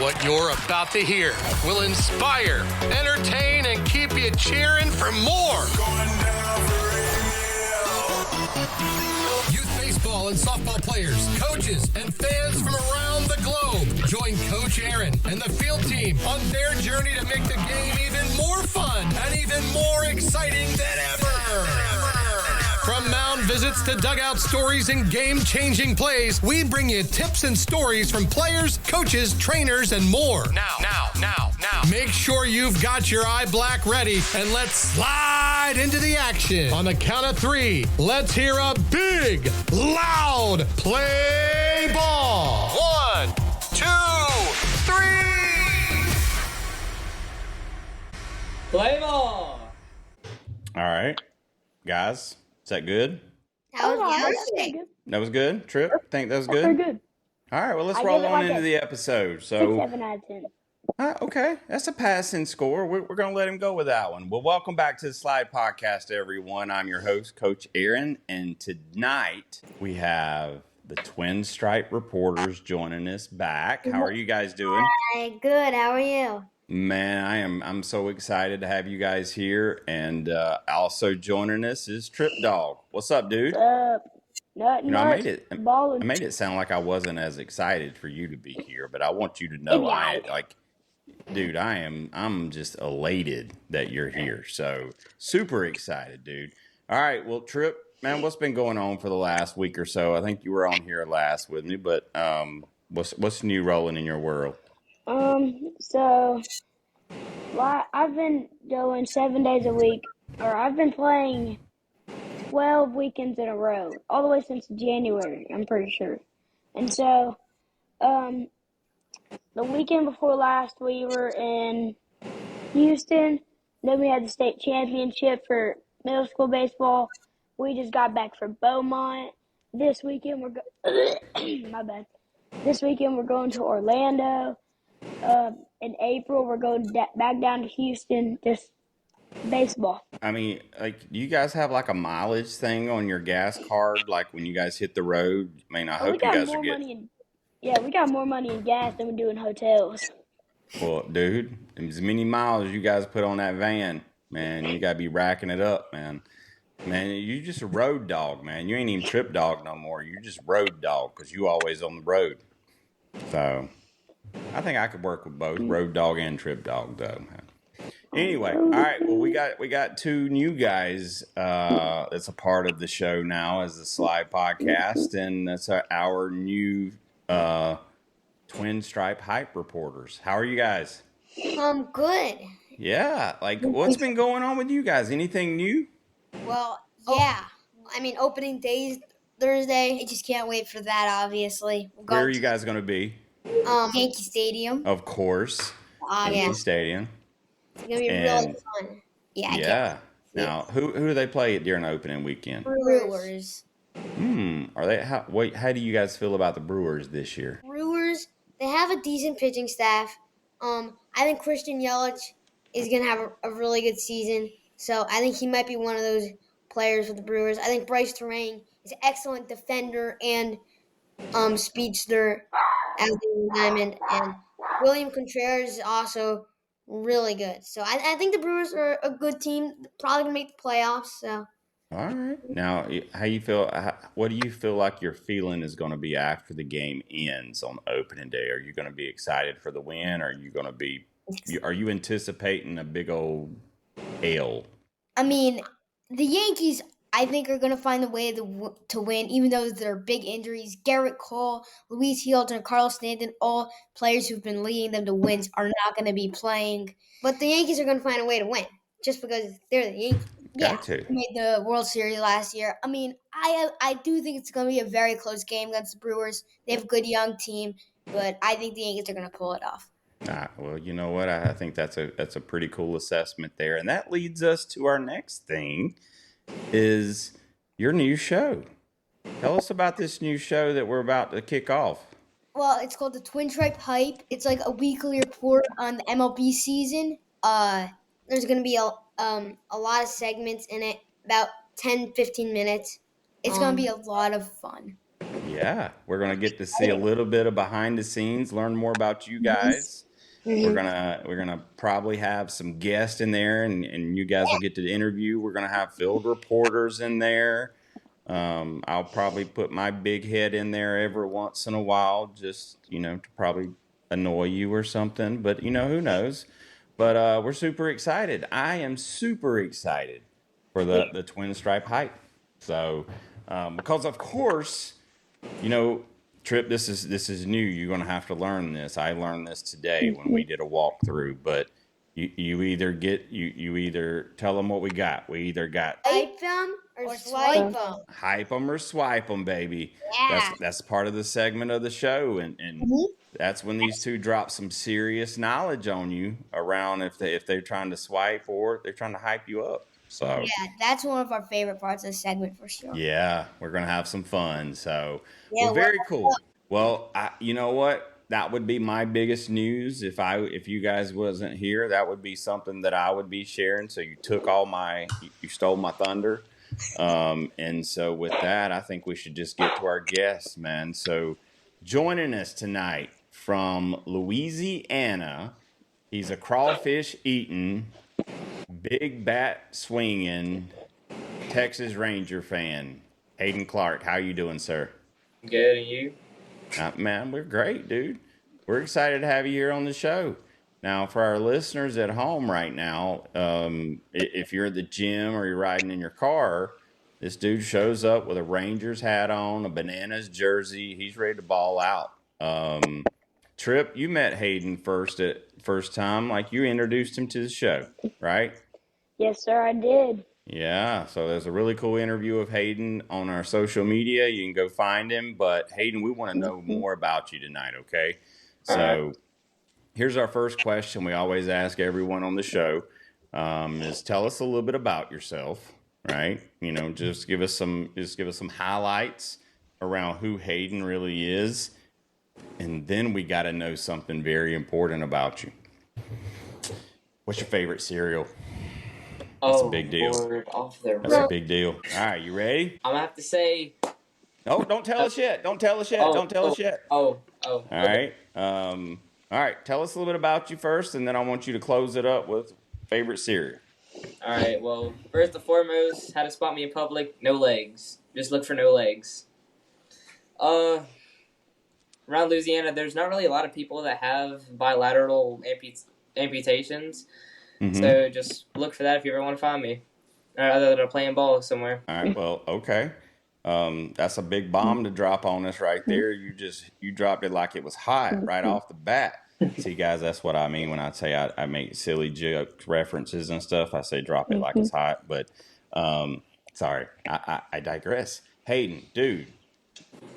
What you're about to hear will inspire, entertain, and keep you cheering for more. Youth baseball and softball players, coaches, and fans from around the globe join Coach Aaron and the field team on their journey to make the game even more fun and even more exciting than ever. From mound visits to dugout stories and game-changing plays, we bring you tips and stories from players, coaches, trainers, and more. Now. Make sure you've got your eye black ready, and let's slide into the action. On the count of 3, let's hear a big, loud play ball. 1, 2, 3. Play ball. All right, guys. Is that good? That was good. That was good? Tripp, think that was good? Very good. All right, well, let's roll on into the episode. So, 7 out of 10. Okay, that's a passing score. We're going to let him go with that one. Well, welcome back to the Slide Podcast, everyone. I'm your host, Coach Aaron, and tonight we have the Twinstripe Reporters joining us back. How are you guys doing? Hi, good. How are you? Man, I'm so excited to have you guys here, and also joining us is TrippDog. What's up, dude? Nothing much. I made it sound like I wasn't as excited for you to be here, but I want you to know I'm just elated that you're here. So super excited, dude. All right, well, Tripp, man, what's been going on for the last week or so? I think you were on here last with me, but what's new rolling in your world? So I've been going 7 days a week, or I've been playing 12 weekends in a row, all the way since January, I'm pretty sure. And so, the weekend before last, we were in Houston. Then we had the state championship for middle school baseball. We just got back from Beaumont. This weekend my bad. This weekend we're going to Orlando. In April, we're going back down to Houston, just baseball. I mean, like, do you guys have like a mileage thing on your gas card? Like when you guys hit the road? I mean, I hope you guys are getting. We got more money in gas than we do in hotels. Well, dude, as many miles you guys put on that van, man, you gotta be racking it up, man. Man, you just a road dog, man. You ain't even trip dog no more. You're just road dog because you always on the road. So I think I could work with both road dog and trip dog, though. Anyway, all right. Well, we got 2 new guys that's a part of the show now as the Slide Podcast, and that's our new Twinstripe Hype Reporters. How are you guys? Good. Yeah. Like, what's been going on with you guys? Anything new? Well, yeah. I mean, opening day's Thursday. I just can't wait for that, obviously. Where are you guys going to be? Yankee Stadium. Of course. Yankee Stadium. It's going to be really fun. Yeah. Now, who do they play during opening weekend? Brewers. Are they? How do you guys feel about the Brewers this year? Brewers, they have a decent pitching staff. I think Christian Yelich is going to have a really good season. So I think he might be one of those players for the Brewers. I think Bryce Terang is an excellent defender and speedster as the diamond. And William Contreras is also really good. So I think the Brewers are a good team, probably going to make the playoffs. So. All right. Now, how you feel? What do you feel like your feeling is going to be after the game ends on opening day? Are you going to be excited for the win? Or are you going to be? Are you anticipating a big old L? I mean, the Yankees, I think, are going to find a way to win, even though there are big injuries. Garrett Cole, Luis Hilton, Carlos Stanton, all players who've been leading them to wins are not going to be playing. But the Yankees are going to find a way to win, just because they're the Yankees. They made the World Series last year. I mean, I do think it's going to be a very close game against the Brewers. They have a good young team, but I think the Yankees are going to pull it off. Well, you know what? I think that's a pretty cool assessment there. And that leads us to our next thing, is your new show. Tell us about this new show that we're about to kick off. Well, it's called the Twinstripe Hype. It's like a weekly report on the MLB season. There's going to be a lot of segments in it, about 10, 15 minutes. It's going to be a lot of fun. Yeah, we're gonna get to see a little bit of behind the scenes, learn more about you guys. We're gonna probably have some guests in there, and you guys will get to interview. We're gonna have field reporters in there. I'll probably put my big head in there every once in a while, just to probably annoy you or something. But who knows? But we're super excited. I am super excited for the Twin Stripe hype. So because of course, Tripp, this is new. You're gonna have to learn this. I learned this today when we did a walkthrough. But you either tell them what we got. We either got Hype them or swipe them. hype them or swipe them, baby. Yeah. That's part of the segment of the show, and that's when these two drop some serious knowledge on you around if they're trying to swipe or they're trying to hype you up. So Yeah, that's one of our favorite parts of the segment for sure. yeah, we're gonna have some fun. So very cool. Well, you know what? That would be my biggest news if you guys wasn't here. That would be something that I would be sharing. So you stole my thunder. And so with that, I think we should just get to our guests, man. So joining us tonight from Louisiana, he's a crawfish eating, big bat swinging Texas Ranger fan. Hayden Clark, how you doing, sir? Good, and you? Man, we're great, dude. We're excited to have you here on the show. Now, for our listeners at home right now, if you're at the gym or you're riding in your car, this dude shows up with a Rangers hat on, a Bananas jersey. He's ready to ball out. Tripp, you met Hayden first time, like you introduced him to the show, right? Yes, sir, I did. Yeah, so there's a really cool interview of Hayden on our social media. You can go find him. But Hayden, we want to know more about you tonight, okay? So here's our first question we always ask everyone on the show, is tell us a little bit about yourself, right? Just give us some highlights around who Hayden really is. And then we got to know something very important about you. What's your favorite cereal? That's a big deal. That's a big deal. All right, you ready? I'm gonna have to say. Oh, don't tell us yet. Don't tell us yet. Don't tell us yet. All right. All right. Tell us a little bit about you first, and then I want you to close it up with favorite cereal. All right. Well, first and foremost, how to spot me in public? No legs. Just look for no legs. Around Louisiana, there's not really a lot of people that have bilateral amputations. Mm-hmm. So just look for that if you ever want to find me. Or other than playing ball somewhere. All right, well, okay. That's a big bomb to drop on us right there. You dropped it like it was hot right off the bat. See, guys, that's what I mean when I say I make silly joke references and stuff. I say drop it like it's hot. But sorry, I digress. Hayden, dude.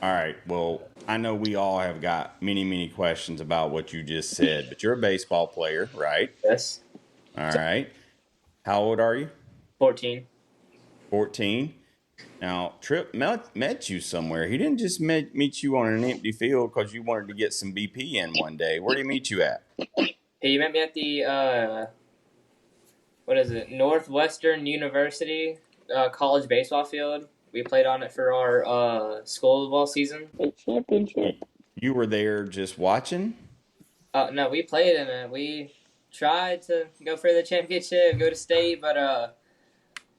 All right, well, I know we all have got many, many questions about what you just said, but you're a baseball player, right? Yes. All right. How old are you? 14. 14. Now, Tripp met you somewhere. He didn't just meet you on an empty field because you wanted to get some BP in one day. Where did he meet you at? He met me at the, Northwestern University college baseball field. We played on it for our school ball season. State championship. You were there just watching? No, we played in it. We tried to go for the championship, go to state, but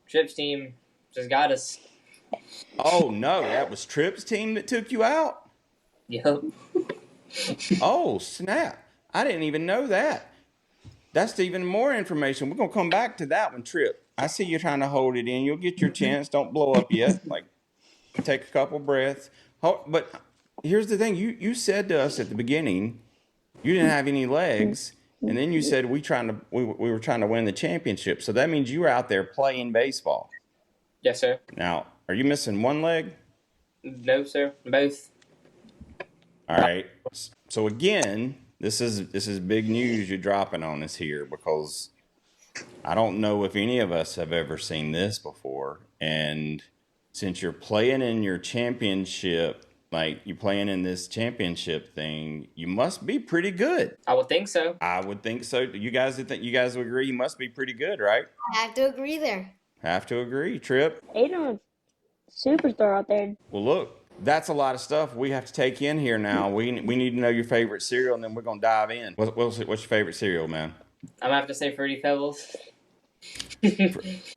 Tripp's team just got us. Oh, no, that was Tripp's team that took you out? Yep. Oh, snap. I didn't even know that. That's even more information. We're going to come back to that one, Tripp. I see you trying to hold it in. You'll get your chance. Don't blow up yet. Like, take a couple breaths. But here's the thing. You said to us at the beginning, you didn't have any legs. And then you said we were trying to win the championship. So that means you were out there playing baseball. Yes, sir. Now, are you missing one leg? No, sir. Both. All right. So again, this is big news you're dropping on us here, because I don't know if any of us have ever seen this before. And since you're playing in your championship, like you're playing in this championship thing, you must be pretty good. I would think so. I would think so. You guys would agree you must be pretty good, right? I have to agree there. Have to agree, Tripp. Hayden was superstar out there. Well, look, that's a lot of stuff we have to take in here now. We need to know your favorite cereal, and then we're gonna dive in. What's your favorite cereal, man? I'm gonna have to say Fruity Pebbles.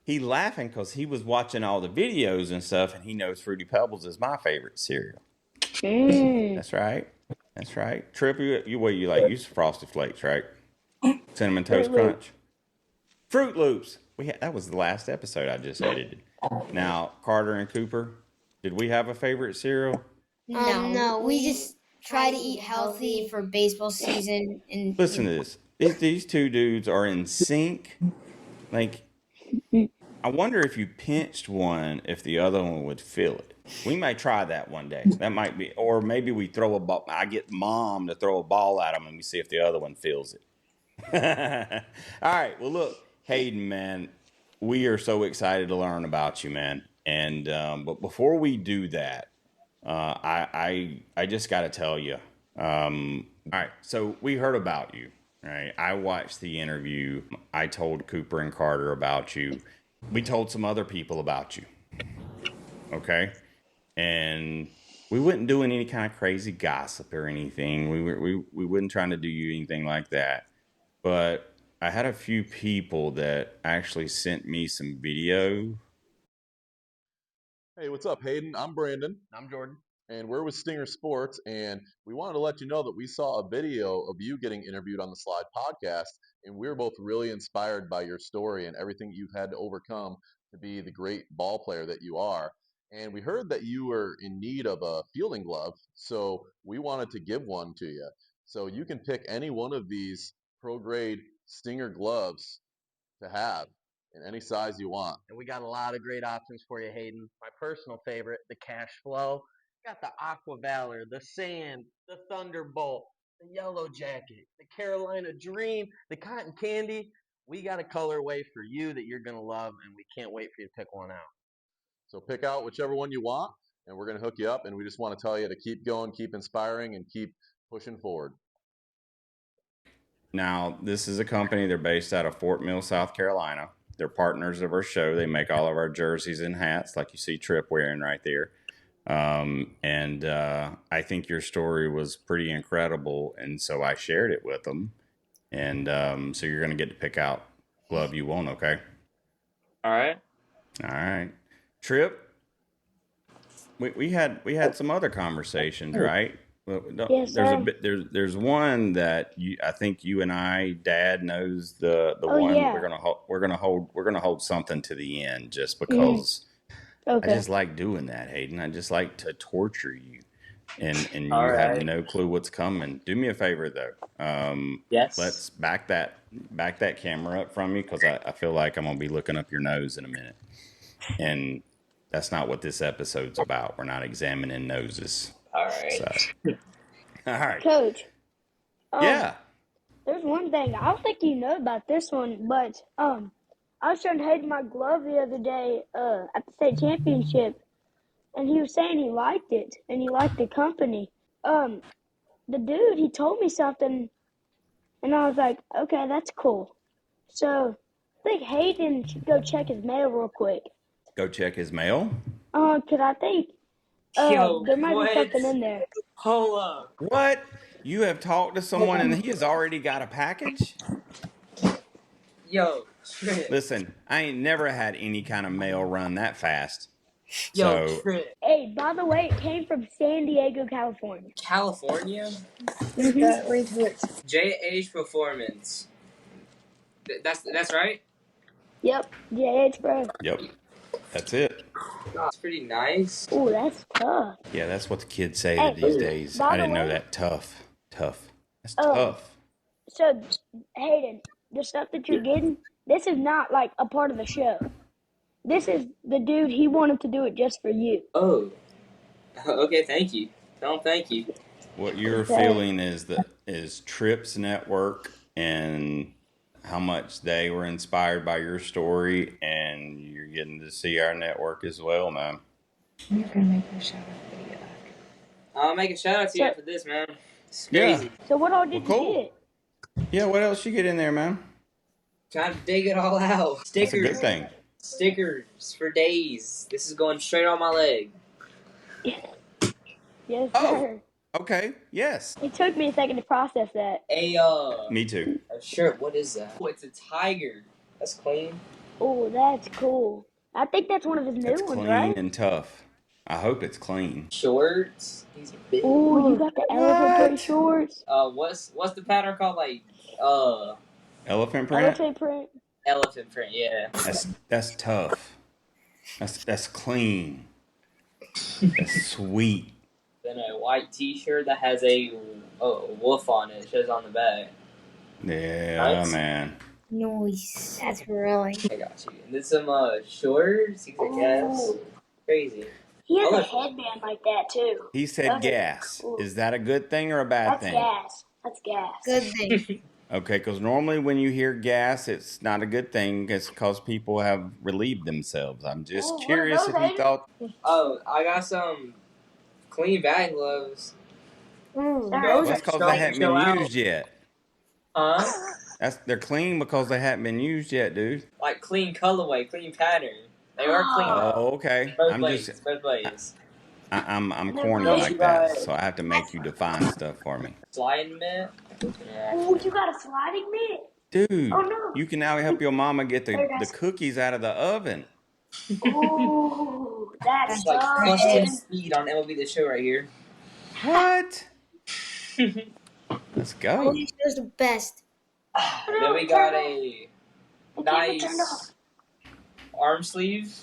He laughing because he was watching all the videos and stuff, and he knows Fruity Pebbles is my favorite cereal. That's right. That's right. Tripp, you what you like? You Frosted Flakes, right? Cinnamon Toast Crunch. Fruit Loops. That was the last episode I just edited. Now, Carter and Cooper, did we have a favorite cereal? No, we just try to eat healthy for baseball season. And listen to this. These two dudes are in sync. Like, I wonder if you pinched one, if the other one would feel it. We might try that one day. That might be, or maybe we throw a ball. I get mom to throw a ball at them, and we see if the other one feels it. All right. Well, look, Hayden, man, we are so excited to learn about you, man. And but before we do that, I just got to tell you. All right. So we heard about you. Right. I watched the interview. I told Cooper and Carter about you. We told some other people about you. Okay. And we wasn't doing any kind of crazy gossip or anything. We wasn't trying to do you anything like that. But I had a few people that actually sent me some video. Hey, what's up, Hayden? I'm Brandon. I'm Jordan. And we're with Stinger Sports, and we wanted to let you know that we saw a video of you getting interviewed on the Slide podcast, and we're both really inspired by your story and everything you've had to overcome to be the great ball player that you are. And we heard that you were in need of a fielding glove, so we wanted to give one to you. So you can pick any one of these pro-grade Stinger gloves to have in any size you want. And we got a lot of great options for you, Hayden. My personal favorite, the Cash Flow. Got the Aqua Valor, the Sand, the Thunderbolt, the Yellow Jacket, the Carolina Dream, the Cotton Candy. We got a colorway for you that you're going to love, and we can't wait for you to pick one out. So pick out whichever one you want, and we're going to hook you up. And we just want to tell you to keep going, keep inspiring, and keep pushing forward. Now, this is a company. They're based out of Fort Mill, South Carolina. They're partners of our show. They make all of our jerseys and hats, like you see Tripp wearing right there. And I think your story was pretty incredible, and so I shared it with them. And so you're going to get to pick out glove you want, okay? All right. All right. Tripp, we had some other conversations, right? Yes, sir. There's one that I think you and I, Dad knows the one. Yeah. We're gonna hold something to the end just because Okay. I just like doing that, Hayden. I just like to torture you, and you All have right. no clue what's coming. Do me a favor though. Yes. Let's back that camera up from me because I feel like I'm gonna be looking up your nose in a minute, and that's not what this episode's about. We're not examining noses. All right. So. All right. Coach. Yeah. There's one thing. I don't think you know about this one, but I was showing Hayden my glove the other day at the state championship, and he was saying he liked it and he liked the company. The dude, he told me something, and I was like, okay, that's cool. So I think Hayden should go check his mail real quick. Go check his mail. Cause I think Yo, there might what? be something in there. Hold up. What? You have talked to someone and he has already got a package? Yo, Tripp. Listen, I ain't never had any kind of mail run that fast. Yo, So, Tripp. Hey, by the way, it came from San Diego, California. California? JH Performance. That's right? Yep, JH, bro. yep. That's it. It's pretty nice. Ooh, that's tough. Yeah, that's what the kids say Hey, these days. by I the didn't know way- that. Tough. That's Oh. tough. So, Hayden, the stuff that you're getting, this is not like a part of the show. This is the dude, he wanted to do it just for you. Oh. Okay, thank you. Tell him thank you. What you're Okay. feeling is Tripp's network and how much they were inspired by your story, and you're getting to see our network as well, man. You're gonna make a shout out video after. I'll make a shout out to you So- after this, man. It's Yeah. crazy. So what all did Well, cool. you get? Yeah, what else you get in there, man? Trying to dig it all out. That's a Stickers. good thing. Stickers for days. This is going straight on my leg. Yes, Oh. sir. Okay. Yes. It took me a second to process that. Me too. A shirt. What is that? Oh, it's a tiger. That's clean. Oh, that's cool. I think that's one of his It's new ones, clean right? and tough. I hope it's clean. Shorts. These are big. Oh, you got the elephant print shorts. What's the pattern called? Like, Elephant print? Elephant print. elephant print. Yeah. That's tough. That's clean. That's sweet. Then a white T-shirt that has a wolf on it. It shows on the back. Yeah, Nice. man. Nice. That's really. I got you. And then some shorts. I guess. Crazy. He has a Colorful. headband like that too. He said Okay. gas. Ooh. Is that a good thing or a bad That's thing? gas. That's gas. Good thing. Okay, because normally when you hear gas, it's not a good thing. It's because people have relieved themselves. I'm just Oh, what are curious those, if you Hayden? thought. Oh, I got some clean batting gloves. Ooh, Those those That's are because they haven't Chill been out. used yet. Huh? They're clean because they haven't been used yet, dude. Like clean colorway, clean pattern. They are clean. Oh, okay. Both I'm ways. just Both ways. I'm They're corny really like right. that, so I have to make you define stuff for me. Sliding mitt. Oh, you got a sliding mitt? Dude, Oh no. you can now help your mama get There, the guys. cookies out of the oven. Ooh, that's It's like tough, plus 10 Hayden. speed on MLB The Show right here. What? Let's go. Holy Show's the best. Then we got a The camera turned off. nice arm sleeve.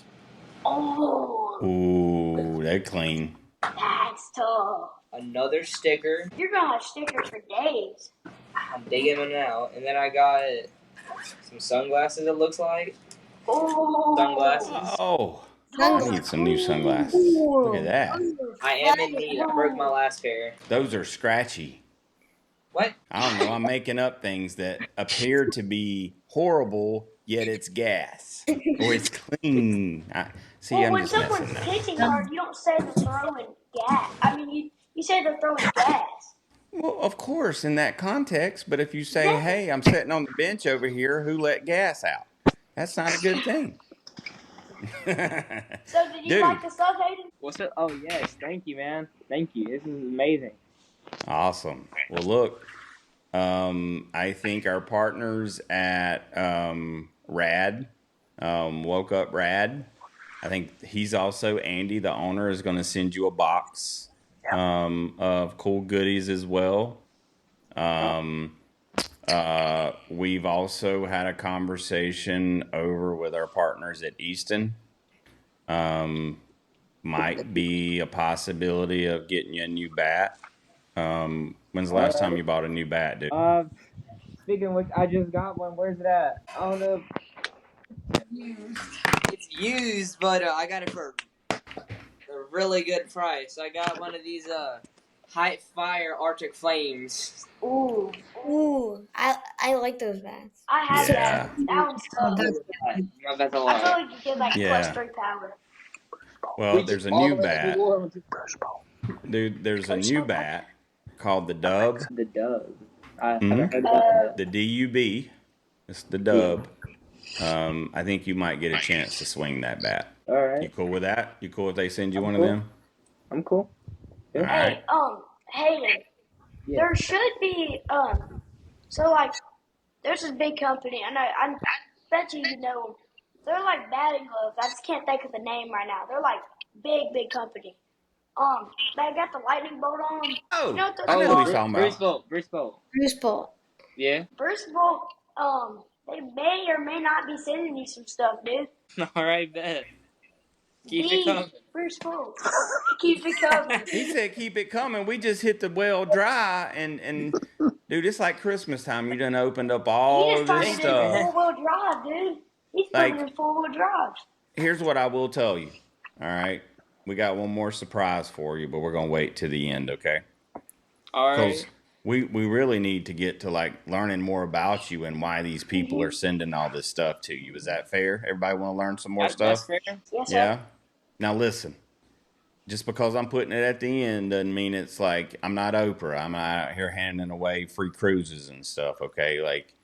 Oh, Ooh, they're clean. that's tough. Another sticker. You're gonna have stickers for days. I'm digging them out. And then I got some sunglasses, it looks like. Oh, Sunglasses. Oh, I need some new sunglasses. Look at that. I am in need. I broke my last pair. Those are scratchy. What? I don't know. I'm making up things that appear to be horrible, yet it's gas. Or it's clean. Well, I'm when just someone's messing now. pitching hard, you don't say they're throwing gas. I mean, you say they're throwing gas. Well, of course, in that context, but if you say, hey, I'm sitting on the bench over here, who let gas out? That's not a good thing. So, did you Dude. like the stuff, Hayden? What's it? Oh, yes. Thank you, man. Thank you. This is amazing. Awesome. Well, look, I think our partners at Rad, Woke Up Rad, I think he's also, Andy, the owner, is going to send you a box of cool goodies as well. We've also had a conversation over with our partners at Easton. Might be a possibility of getting you a new bat. When's the last time you bought a new bat, dude? Speaking of which, I just got one. Where's it at? I don't know. It's used, but I got it for a really good price. I got one of these Hype Fire Arctic Flames. Ooh, I like those bats. I have Yeah. that. That one's tough. That's a I lot. feel like you get like Yeah. +3 power. Well, there's a new bat. Dude, there's a new bat called the Dub, The Dub. I Mhm. haven't heard about that. the DUB. It's the Dub. I think you might get a chance to swing that bat. All You right. cool with that? You cool if they send you I'm one cool. of them? I'm cool. All right. Hey, Hayden, Yeah. there should be so like there's this big company. I bet you know them. They're like batting gloves. I just can't think of the name right now. They're like big company. They got the lightning bolt on them. Oh, You know what those I know who called? he's talking Bruce about. Bolt. Bruce Bolt. Bruce Bolt. Yeah. First of all, they may or may not be sending you some stuff, dude. All right, bet. Keep it coming. Bruce Bolt. Keep it coming. He said keep it coming. We just hit the well dry, and dude, it's like Christmas time. You done opened up He all just of turned this it into stuff. 4-wheel drive, dude. He's Like- turning it into 4-wheel drive. Here's what I will tell you. All right, we got one more surprise for you, but we're gonna wait to the end, okay? All Because right. we really need to get to like learning more about you and why these people are sending all this stuff to you. Is that fair? Everybody want to learn some more That's stuff? fair. Yes, sir. Yeah. Now listen, just because I'm putting it at the end doesn't mean it's like I'm not Oprah. I'm not out here handing away free cruises and stuff. Okay, like,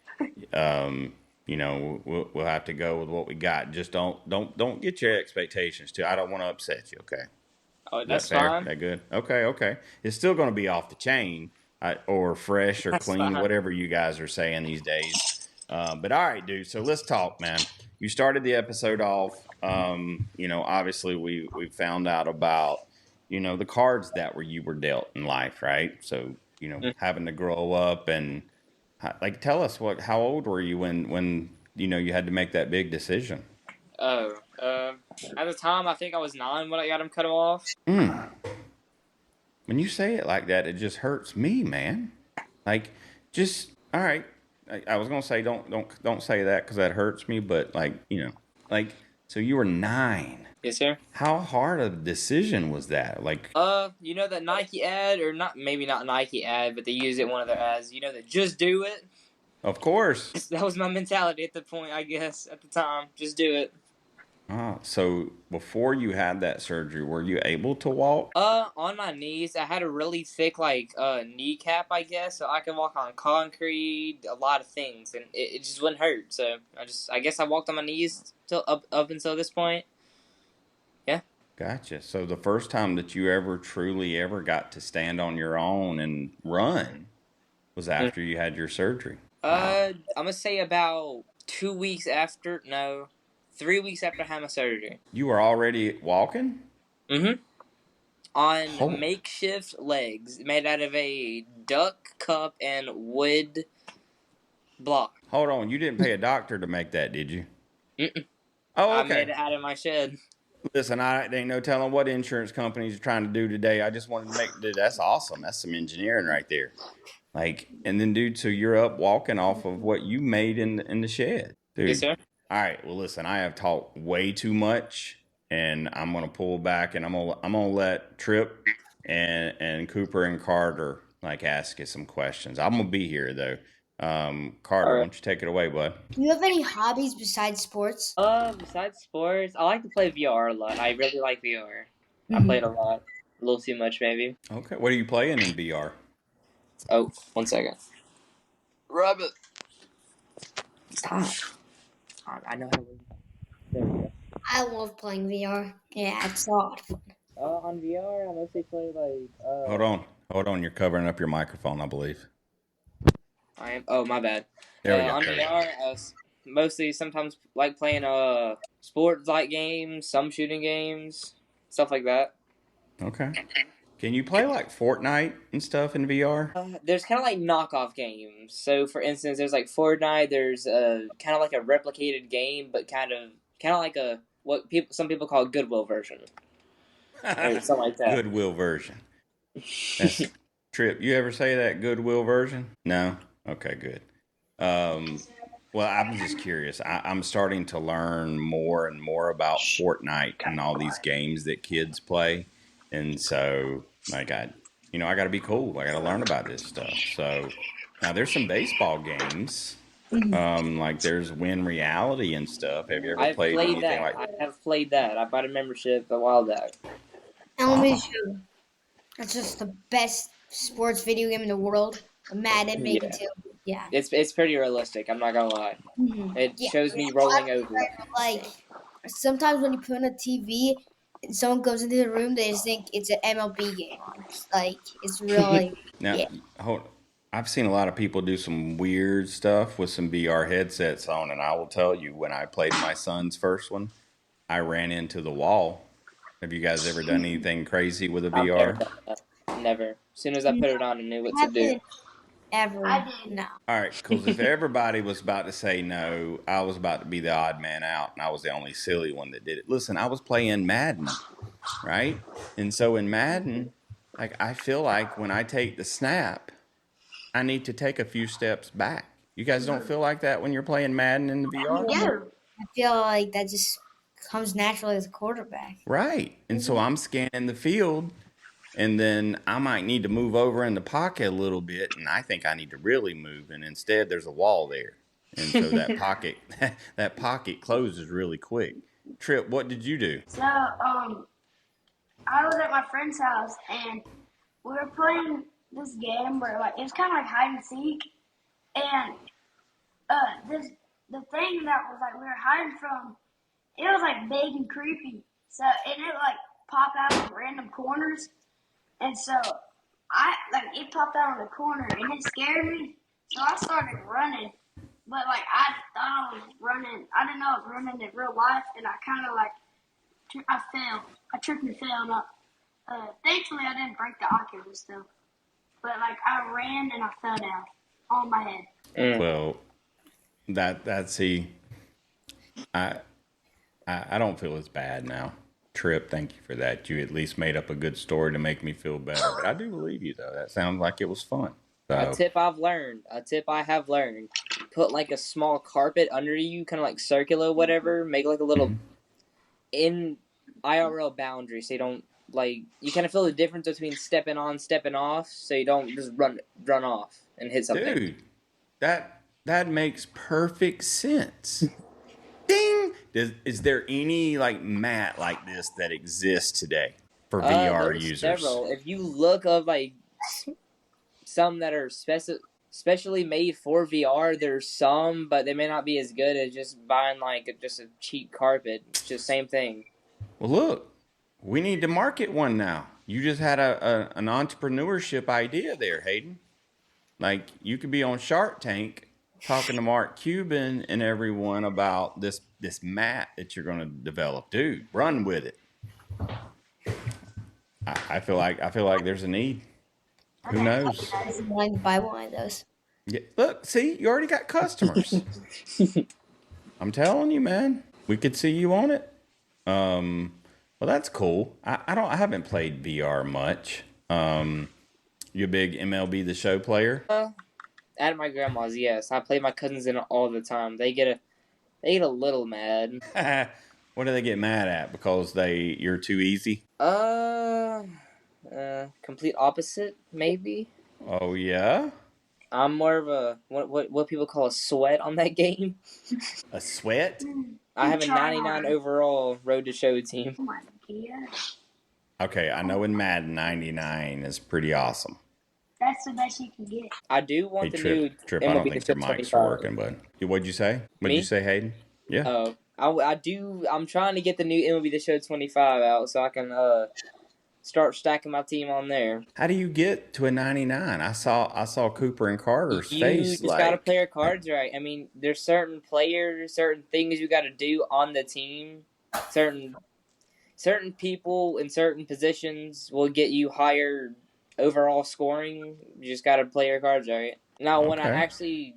we'll have to go with what we got. Just don't get your expectations too. I don't want to upset you. Okay. Oh, Is that that's fair? fine. That good? Okay. It's still going to be off the chain, or fresh or That's clean, fine. whatever you guys are saying these days. But all right, dude. So let's talk, man. You started the episode off. Obviously we found out about the cards that you were dealt in life, right? So Mm. having to grow up and like tell us how old were you when you had to make that big decision? Oh, at the time, I think I was 9 when I got him cut off. Mm. When you say it like that, it just hurts me, man. Like, just all right. I was gonna say don't say that because that hurts me, but like so you were 9. Yes, sir. How hard a decision was that? Like, You know that Nike ad, or not? Maybe not Nike ad, but they use it in one of their ads. You know that just do it. of course. That was my mentality at the point, I guess, at the time. Just do it. So before you had that surgery, were you able to walk? On my knees, I had a really thick, kneecap, I guess, so I could walk on concrete, a lot of things, and it just wouldn't hurt. So I guess I walked on my knees till up until this point. Yeah. Gotcha. So the first time that you ever truly ever got to stand on your own and run was after you had your surgery. I'm gonna say about 2 weeks after. No, 3 weeks after I had my surgery. You were already walking? Mm-hmm. On Oh. makeshift legs made out of a duck cup and wood block. Hold on, you didn't pay a doctor to make that, did you? Mm-mm. Oh, I okay. made it out of my shed. Listen, I ain't no telling what insurance companies are trying to do today. I just wanted to dude, that's awesome. That's some engineering right there. Like, and then, dude, so you're up walking off of what you made in the shed, dude. Yes, sir. All right. Well, listen, I have talked way too much, and I'm gonna pull back, and I'm gonna let Tripp and Cooper and Carter ask you some questions. I'm gonna be here though. Carter, why don't you take it away, bud? Do you have any hobbies besides sports? Besides sports, I like to play VR a lot. I really like VR. I play it a lot. A little too much, maybe. Okay. What are you playing in VR? Oh, 1 second. Rabbit. Stop. I know how to. There we go. I love playing VR. Yeah, it's a lot of fun. On VR, I mostly play Hold on. You're covering up your microphone, I believe. I am. Oh, my bad. There we go. On VR, mostly sometimes like playing sports like games, some shooting games, stuff like that. Okay. Can you play like Fortnite and stuff in VR? There's kind of like knockoff games. So, for instance, there's like Fortnite. There's kind of like a replicated game, but kind of like some people call a Goodwill version, or something like that. Goodwill version. Tripp, you ever say that Goodwill version? No? Okay, good. Well, I'm just curious. I'm starting to learn more and more about Fortnite and all these games that kids play. And so, I got to be cool. I got to learn about this stuff. So, now there's some baseball games. Like there's Win Reality and stuff. Have you ever I've played anything that. like that? I have played that. I bought a membership a while back. And let me show you. That's just the best sports video game in the world. Madden, maybe too. Yeah. It's pretty realistic. I'm not gonna lie. It shows me rolling over. Like sometimes when you put on a TV and someone goes into the room, they just think it's an MLB game on. Like it's really. Now, I've seen a lot of people do some weird stuff with some VR headsets on, and I will tell you, when I played my son's first one, I ran into the wall. Have you guys ever done anything crazy with a VR? Never. As soon as I put it on, I knew what to do. Ever. No. All right, because if everybody was about to say no, I was about to be the odd man out, and I was the only silly one that did it. Listen, I was playing Madden, right? And so in Madden, I feel like when I take the snap, I need to take a few steps back. You guys don't feel like that when you're playing Madden in the VR? Yeah. I feel like that just comes naturally as a quarterback. Right. And so I'm scanning the field, and then I might need to move over in the pocket a little bit, and I think I need to really move, and instead there's a wall there. And so that pocket closes really quick. Tripp, what did you do? So, I was at my friend's house, and we were playing this game where, it was kind of like hide and seek, and, the thing that was, we were hiding from, it was, big and creepy, so, and it, pop out of random corners, and so it popped out of the corner, and it scared me. So I started running, but I thought I was running. I didn't know I was running in real life, and I kind of I fell. I tripped and fell. And thankfully I didn't break the Oculus though. But I ran and I fell down on my head. Well, see, I don't feel as bad now. Tripp, thank you for that. You at least made up a good story to make me feel better. But I do believe you though. That sounds like it was fun. So. A tip I have learned: put a small carpet under you, kind of circular, whatever. Make a little in IRL boundary, so you don't you kind of feel the difference between stepping on, stepping off, so you don't just run off and hit something. Dude, that makes perfect sense. Ding! Is there any mat like this that exists today for VR users? Several. If you look up some that are specially made for VR, there's some, but they may not be as good as just buying just a cheap carpet. It's just same thing. Well, look, we need to market one now. You just had an entrepreneurship idea there, Hayden. You could be on Shark Tank talking to Mark Cuban and everyone about this mat that you're going to develop. Dude, run with it. I feel like there's a need. Who knows? I'm going to buy one of those. Yeah, look, see, you already got customers. I'm telling you, man. We could see you on it. Well, that's cool. I haven't played VR much. You a big MLB The Show player? At my grandma's, yes. I play my cousins in it all the time. They get a little mad. What do they get mad at? Because you're too easy? Complete opposite, maybe. Oh yeah? I'm more of a what people call a sweat on that game. A sweat? I have a 99 overall Road to Show team. Oh my God. Okay, I know in Madden 99 is pretty awesome. That's the best you can get. I do want the new Tripp, I don't think your mics are working, but what'd you say? What'd you say, Hayden? Yeah. I'm trying to get the new MLB The Show 25 out so I can start stacking my team on there. How do you get to a 99? I saw Cooper and Carter's face. You just gotta play your cards right. I mean, there's certain players, certain things you gotta do on the team. Certain people in certain positions will get you higher overall scoring. You just gotta play your cards right. Now, when I actually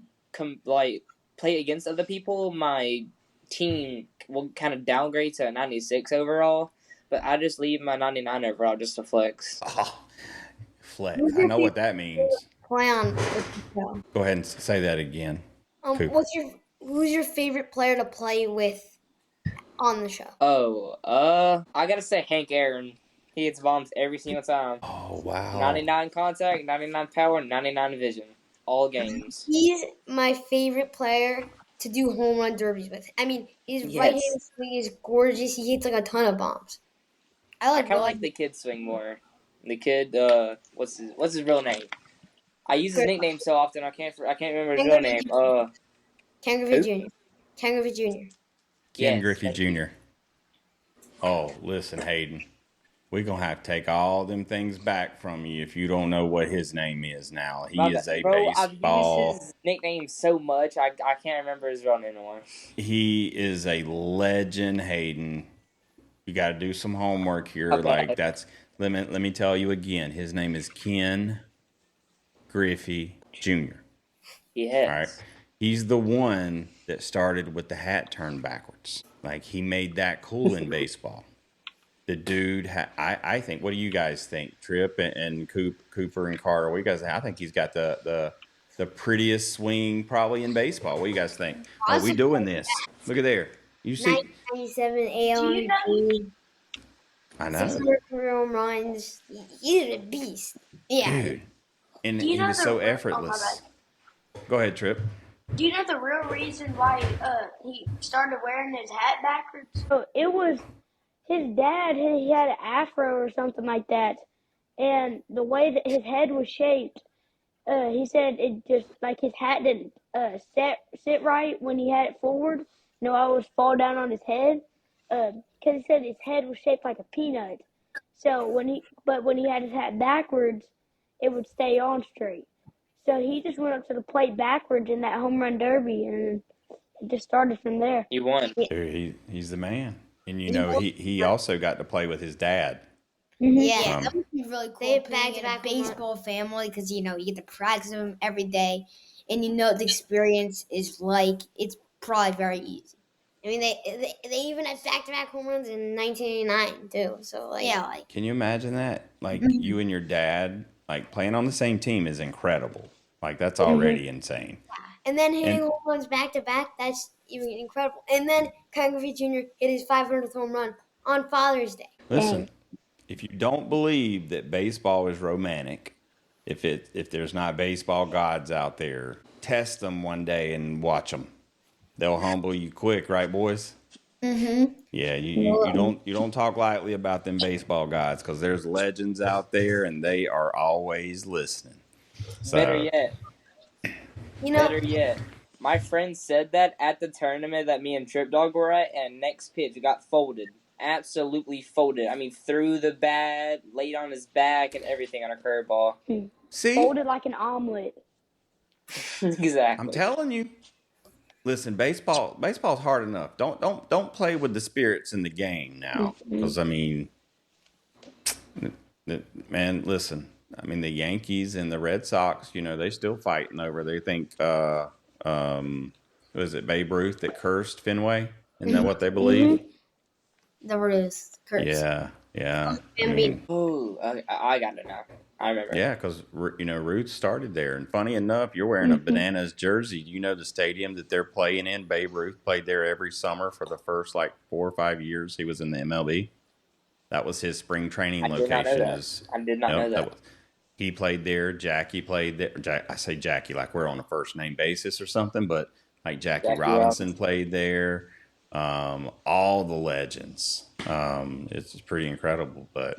play against other people, my team will kind of downgrade to a 96 overall. But I just leave my 99 overall just to flex. Oh, flex. I know what that means. Play on. Go ahead and say that again. Who's your favorite player to play with on the show? I gotta say Hank Aaron. He hits bombs every single time. Oh wow. 99 contact, 99 power, 99 vision. All games. He's my favorite player to do home run derbies with. I mean, his right-hand swing is gorgeous. He hits a ton of bombs. I kind of like the kid swing more. The kid, what's his real name? I use his nickname so often I can't remember his real name. Ken Griffey Jr. Ken Griffey Jr. Ken Griffey Jr. Oh, listen, Hayden. We're going to have to take all them things back from you if you don't know what his name is now. He is a baseball. I've used his nickname so much, I can't remember his real name anymore. He is a legend, Hayden. You got to do some homework here. Okay. Let me tell you again. His name is Ken Griffey Jr. Yes. All right. He's the one that started with the hat turned backwards. He made that cool in baseball. The dude, I think, what do you guys think? Tripp and Cooper and Carter, what do you guys think? I think he's got the prettiest swing probably in baseball. What do you guys think? Are we doing this? Look at there. You see? 97 AL. I know. 600 home runs. He's a beast. Yeah. Dude. And he was so effortless. Go ahead, Tripp. Do you know the real reason why he started wearing his hat backwards? So it was his dad. He had an afro or something like that, and the way that his head was shaped, he said it just his hat didn't sit right when he had it forward. I always fall down on his head because he said his head was shaped like a peanut. So when he had his hat backwards, it would stay on straight. So he just went up to the plate backwards in that home run derby, and it just started from there. He won. Dude, he's the man. And he also got to play with his dad. Yeah, that Um, would be really cool. They had Playing in a back-to-back home run. baseball family because you get to practice with them every day, and the experience is it's probably very easy. I mean, they even had back-to-back home runs in 1989 too. So can you imagine that? Like you and your dad, like playing on the same team is incredible. Like that's already insane. and then hitting And home runs back-to-back, that's even incredible. And then Ken Griffey Jr. hit his 500th home run on Father's Day. listen, if you don't believe that baseball is romantic, if there's not baseball gods out there, test them one day and watch them. They'll humble you quick, right, boys? Yeah, you don't talk lightly about them baseball gods because there's legends out there and they are always listening. So, Better yet, my friend said that at the tournament that me and TrippDog were at, and next pitch got folded. Absolutely folded. I mean, threw the bat, laid on his back, and everything on a curveball. see, Folded like an omelet. Exactly. I'm telling you. Listen, baseball's hard enough. Don't play with the spirits in the game now, because I mean, man, listen. I mean, the Yankees and the Red Sox, they still fighting over. They think, was it Babe Ruth that cursed Fenway? Isn't that what they believe? The Ruth curse. Yeah. I mean, Ooh, I got it now. I remember. yeah, because Ruth started there, and funny enough, you're wearing a Bananas jersey. You know the stadium that they're playing in. Babe Ruth played there every summer for the first 4 or 5 years he was in the MLB. That was his spring training location. I did not know that. He played there. Jackie played there. I say Jackie like we're on a first name basis or something, but like Jackie Robinson played there. All the legends. It's just pretty incredible, but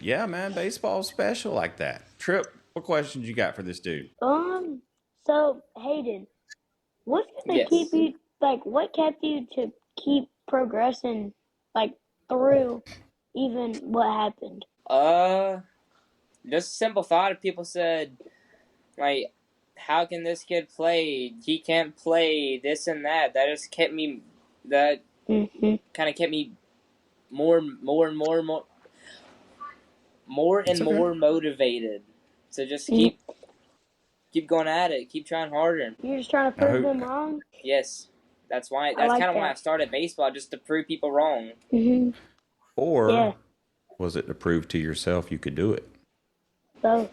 yeah, man, baseball's special like that. Tripp, what questions you got for this dude? So Hayden, what's gonna keep you what kept you to keep progressing through even what happened? Just a simple thought. If people said, how can this kid play? He can't play this and that. That just kept me. That kind of kept me more motivated. So just keep going at it. Keep trying harder. You're just trying to prove them wrong? Yes. That's kind of why I started baseball, just to prove people wrong. Or was it to prove to yourself you could do it? Both.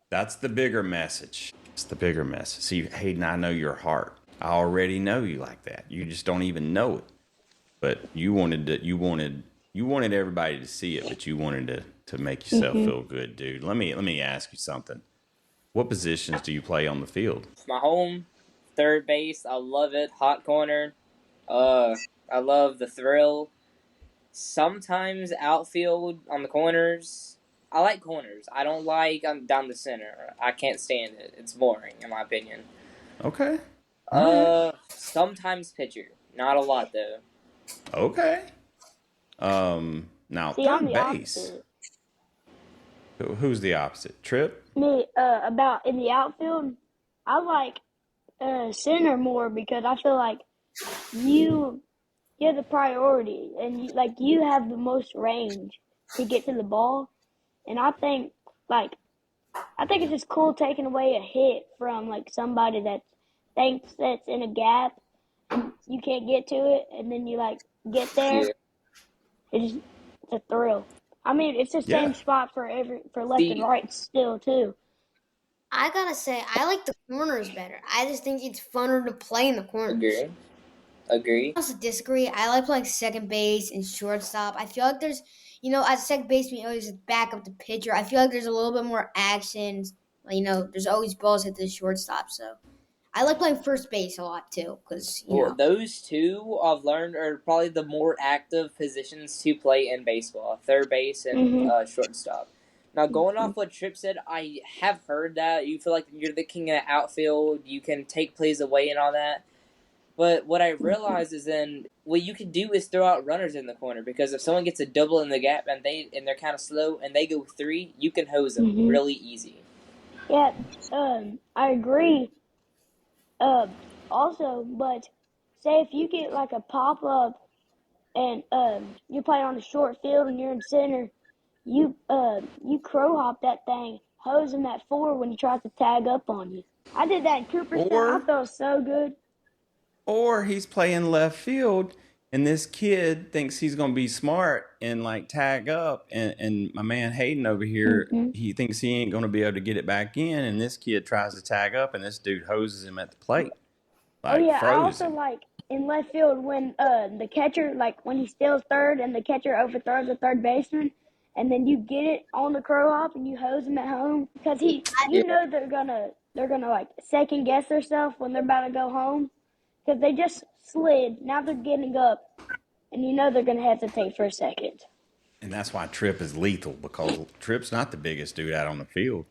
That's the bigger message. It's the bigger message. See, Hayden, I know your heart. I already know you like that. You just don't even know it. But you wanted everybody to see it, but you wanted to make yourself feel good, dude. Let me ask you something. What positions do you play on the field? My home, third base. I love it. Hot corner. I love the thrill. Sometimes outfield on the corners. I like corners. I don't like down the center. I can't stand it. It's boring, in my opinion. Okay. Sometimes pitcher. Not a lot, though. Okay. Now, third base. Who's the opposite? Tripp? Me, about in the outfield, I like center more because I feel like you have the priority and you have the most range to get to the ball. And I think it's just cool taking away a hit from somebody that thinks that's in a gap and you can't get to it, and then you get there. Yeah. It's a thrill. I mean, it's the same spot for left and right still too. I gotta say, I like the corners better. I just think it's funner to play in the corners. Agree. I also disagree. I like playing second base and shortstop. I feel like there's, as second baseman, you always back up the pitcher. I feel like there's a little bit more action. There's always balls hit the shortstop. So I like playing first base a lot too, because those two I've learned are probably the more active positions to play in baseball: third base and shortstop. Now, going off what Tripp said, I have heard that you feel like you're the king of the outfield. You can take plays away and all that. But what I realized is what you could do is throw out runners in the corner, because if someone gets a double in the gap and they're kind of slow and they go 3, you can hose them really easy. Yeah, I agree. Also, but say if you get like a pop up and you're playing on a short field and you're in center, you crow hop that thing, hose him at 4 when he tries to tag up on you. I did that in Cooperstown. I thought it was so good. Or he's playing left field, and this kid thinks he's going to be smart and like tag up. And my man Hayden over here, he thinks he ain't going to be able to get it back in. And this kid tries to tag up, and this dude hoses him at the plate. Like, I frozen. also like in left field when the catcher, like when he steals third and the catcher overthrows the third baseman, and then you get it on the crow hop and you hose him at home, because you know they're gonna like second guess themselves when they're about to go home, because they just slid. Now they're getting up, and you know they're gonna hesitate for a second. And that's why Tripp is lethal, because Tripp's not the biggest dude out on the field.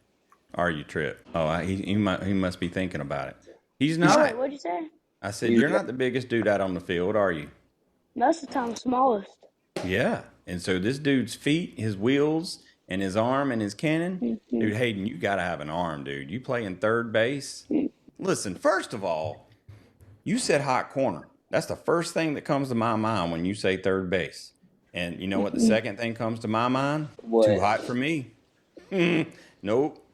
Are you, Tripp? Oh, he must be thinking about it. He's not. Oh, wait, what'd you say? I said, you're not the biggest dude out on the field, are you? Most of the time, smallest. Yeah. And so this dude's feet, his wheels, and his arm and his cannon, dude, Hayden, you got to have an arm, dude. You play in third base. Listen, first of all, you said hot corner. That's the first thing that comes to my mind when you say third base. And you know what the second thing comes to my mind? What? Too hot for me. Nope.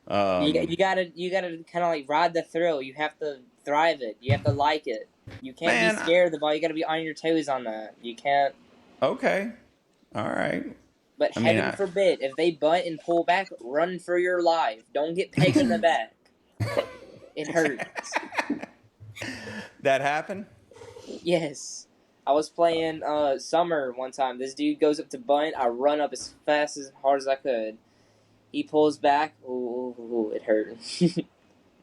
You gotta kind of like ride the thrill. You have to thrive it. You have to like it. You can't be scared of the ball. You gotta be on your toes on that. You can't. Okay. All right. But heaven forbid, if they bunt and pull back, run for your life. Don't get pegged in the back. It hurts. That happened? Yes. I was playing summer one time. This dude goes up to bunt. I run up as fast as hard as I could. He pulls back. Ooh, it hurt.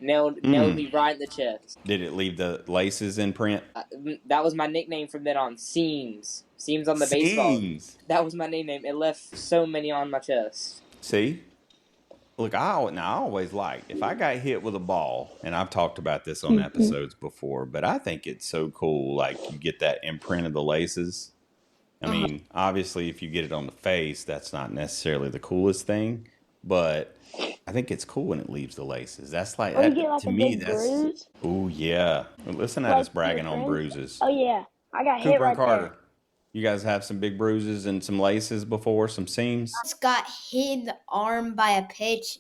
nailed me right in the chest. Did it leave the laces in print? That was my nickname from then on. Seams. Seams on the baseball. That was my nickname. It left so many on my chest. See? Look, I always liked, if I got hit with a ball, and I've talked about this on episodes before, but I think it's so cool, like, you get that imprint of the laces. I mean, obviously, if you get it on the face, that's not necessarily the coolest thing, but I think it's cool when it leaves the laces. That's like, you get like to a me, big that's... bruise. Oh, yeah. Listen at us bragging on bruises. Oh, yeah. I got hit Cooper right and Carter, there. you guys have some big bruises and some laces before, some seams? I just got hit in the arm by a pitch.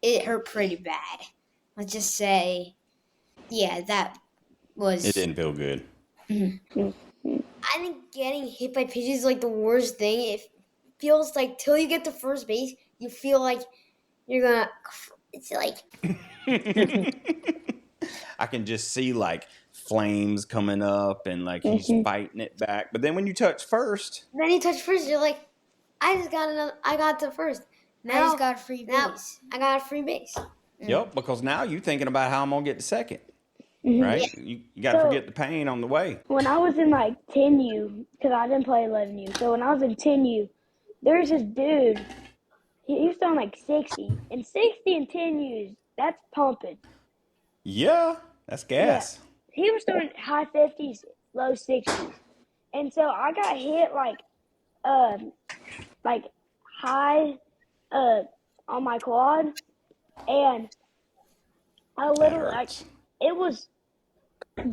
It hurt pretty bad. Let's just say, yeah, that was... It didn't feel good. I think getting hit by pitches is like the worst thing. It feels like till you get to first base, you feel like you're gonna... It's like... I can just see like flames coming up and like he's fighting it back. But then when you touch first... Then you touch first, you're like, I got to first. Now I just got a free base. I got a free base. Yep, because now you're thinking about how I'm going to get to second. Right? You got to forget the pain on the way. When I was in like 10U, because I didn't play 11U, so when I was in 10U, there was this dude, he was throwing like 60. And 60 and 10Us, that's pumping. Yeah, that's gas. Yeah. He was throwing high 50s, low 60s. And so I got hit like high on my quad, and I literally like it was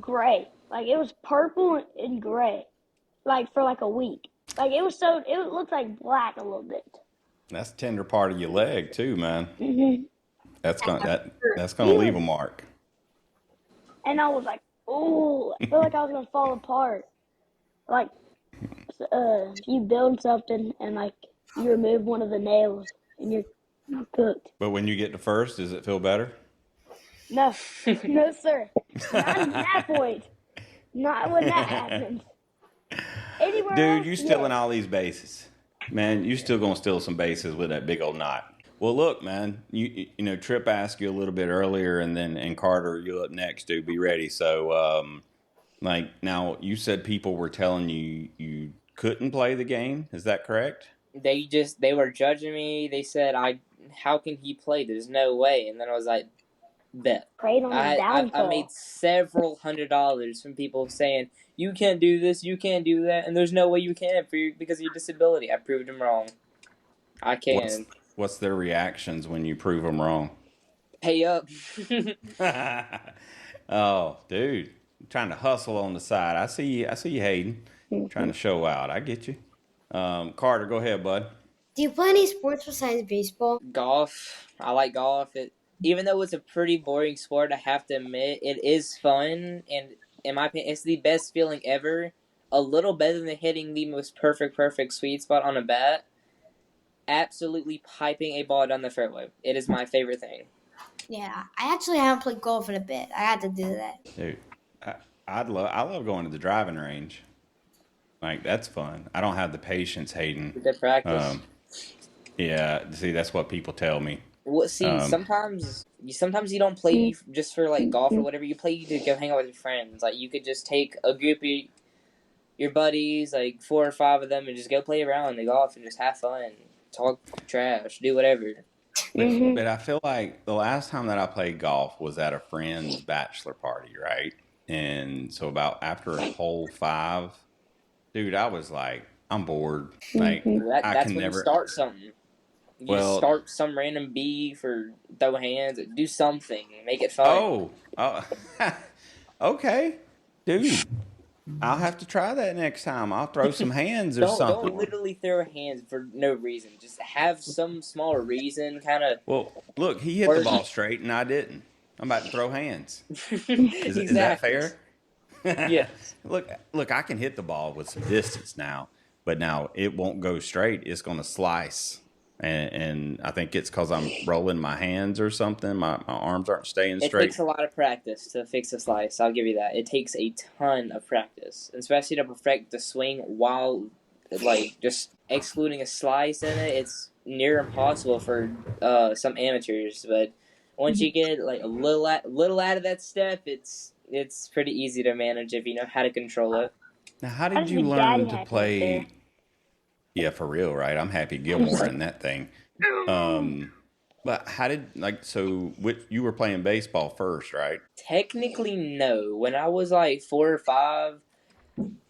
gray, like it was purple and gray, like for like a week. Like it looked like black a little bit. That's the tender part of your leg too, man. That's gonna leave a mark. And I was like, oh, I feel like I was gonna fall apart. Like if you build something and like you remove one of the nails and you're cooked. But when you get to first, does it feel better? No, no, sir. Not at that point. Not when that happens. Anywhere Dude, else, you stealing all these bases. Man, you still going to steal some bases with that big old knot. Well, look, man, you know, Tripp asked you a little bit earlier, and Carter, you up next, dude. Be ready. So, like, now, you said people were telling you couldn't play the game. Is that correct? They were judging me. They said, how can he play? There's no way. And then I was like, Bet. Preyed on his I downfall. made several $100s from people saying, you can't do this, you can't do that, and there's no way you can because of your disability. I proved them wrong. I can. What's their reactions when you prove them wrong? Pay up. Oh, dude, I'm trying to hustle on the side. I see you, Hayden. Trying to show out. I get you. Carter, go ahead, bud. Do you play any sports besides baseball? Golf. I like golf. Even though it's a pretty boring sport, I have to admit, it is fun, and in my opinion, it's the best feeling ever. A little better than hitting the most perfect sweet spot on a bat. Absolutely piping a ball down the fairway. It is my favorite thing. Yeah, I actually haven't played golf in a bit. I had to do that. Dude, I love going to the driving range. Like, that's fun. I don't have the patience, Hayden. Good practice. Yeah, see, that's what people tell me. Well, see, sometimes you don't play just for like golf or whatever. You play to go hang out with your friends. Like, you could just take a group of your buddies, like 4 or 5 of them, and just go play around the golf and just have fun, talk trash, do whatever. But I feel like the last time that I played golf was at a friend's bachelor party, right? And so about after a hole 5, dude, I was like, I'm bored. Like, That's when you start something. You just start some random beef or throw hands, or do something, make it fun. Oh, okay, dude. I'll have to try that next time. I'll throw some hands or something. Don't literally throw hands for no reason. Just have some small reason, kind of. Well, look, he hit the ball straight and I didn't. I'm about to throw hands. Is that fair? Yeah. Look, I can hit the ball with some distance now, but now it won't go straight. It's going to slice. And I think it's because I'm rolling my hands or something. My arms aren't staying straight. It takes a lot of practice to fix a slice. I'll give you that. It takes a ton of practice, especially to perfect the swing while, like, just excluding a slice in it. It's near impossible for some amateurs. But once you get like a little out of that step, it's pretty easy to manage if you know how to control it. Now, how did you learn to play? Yeah, for real, right? I'm Happy Gilmore in that thing. But how did, you were playing baseball first, right? Technically, no. When I was like 4 or 5,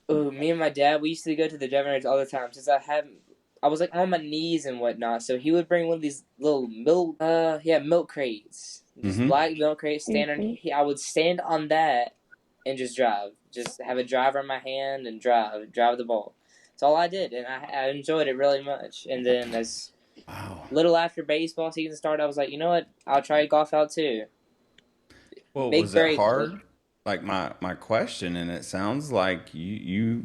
me and my dad, we used to go to the driving range all the time since I was like on my knees and whatnot. So he would bring one of these little milk crates, just black milk crates. I would stand on that and just drive. Just have a driver in my hand and drive the ball. That's all I did, and I enjoyed it really much. And then as little after baseball season started, I was like, you know what? I'll try golf out too. Well, was that hard? Like my question, and it sounds like you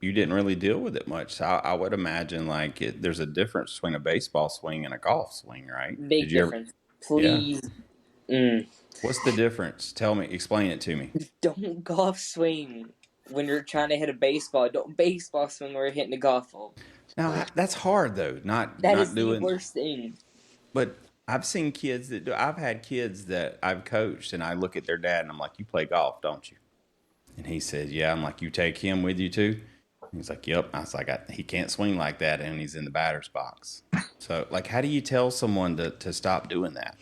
didn't really deal with it much. So I would imagine there's a difference between a baseball swing and a golf swing, right? Big difference. Please. Yeah. What's the difference? Explain it to me. Don't golf swing when you're trying to hit a baseball. Don't baseball swing where you're hitting a golf ball. Now, that's hard, though. That is the worst thing. But I've seen kids that do. I've had kids that I've coached, and I look at their dad, and I'm like, you play golf, don't you? And he says, yeah. I'm like, you take him with you, too? He's like, yep. I was like, he can't swing like that, and he's in the batter's box. So, how do you tell someone to stop doing that?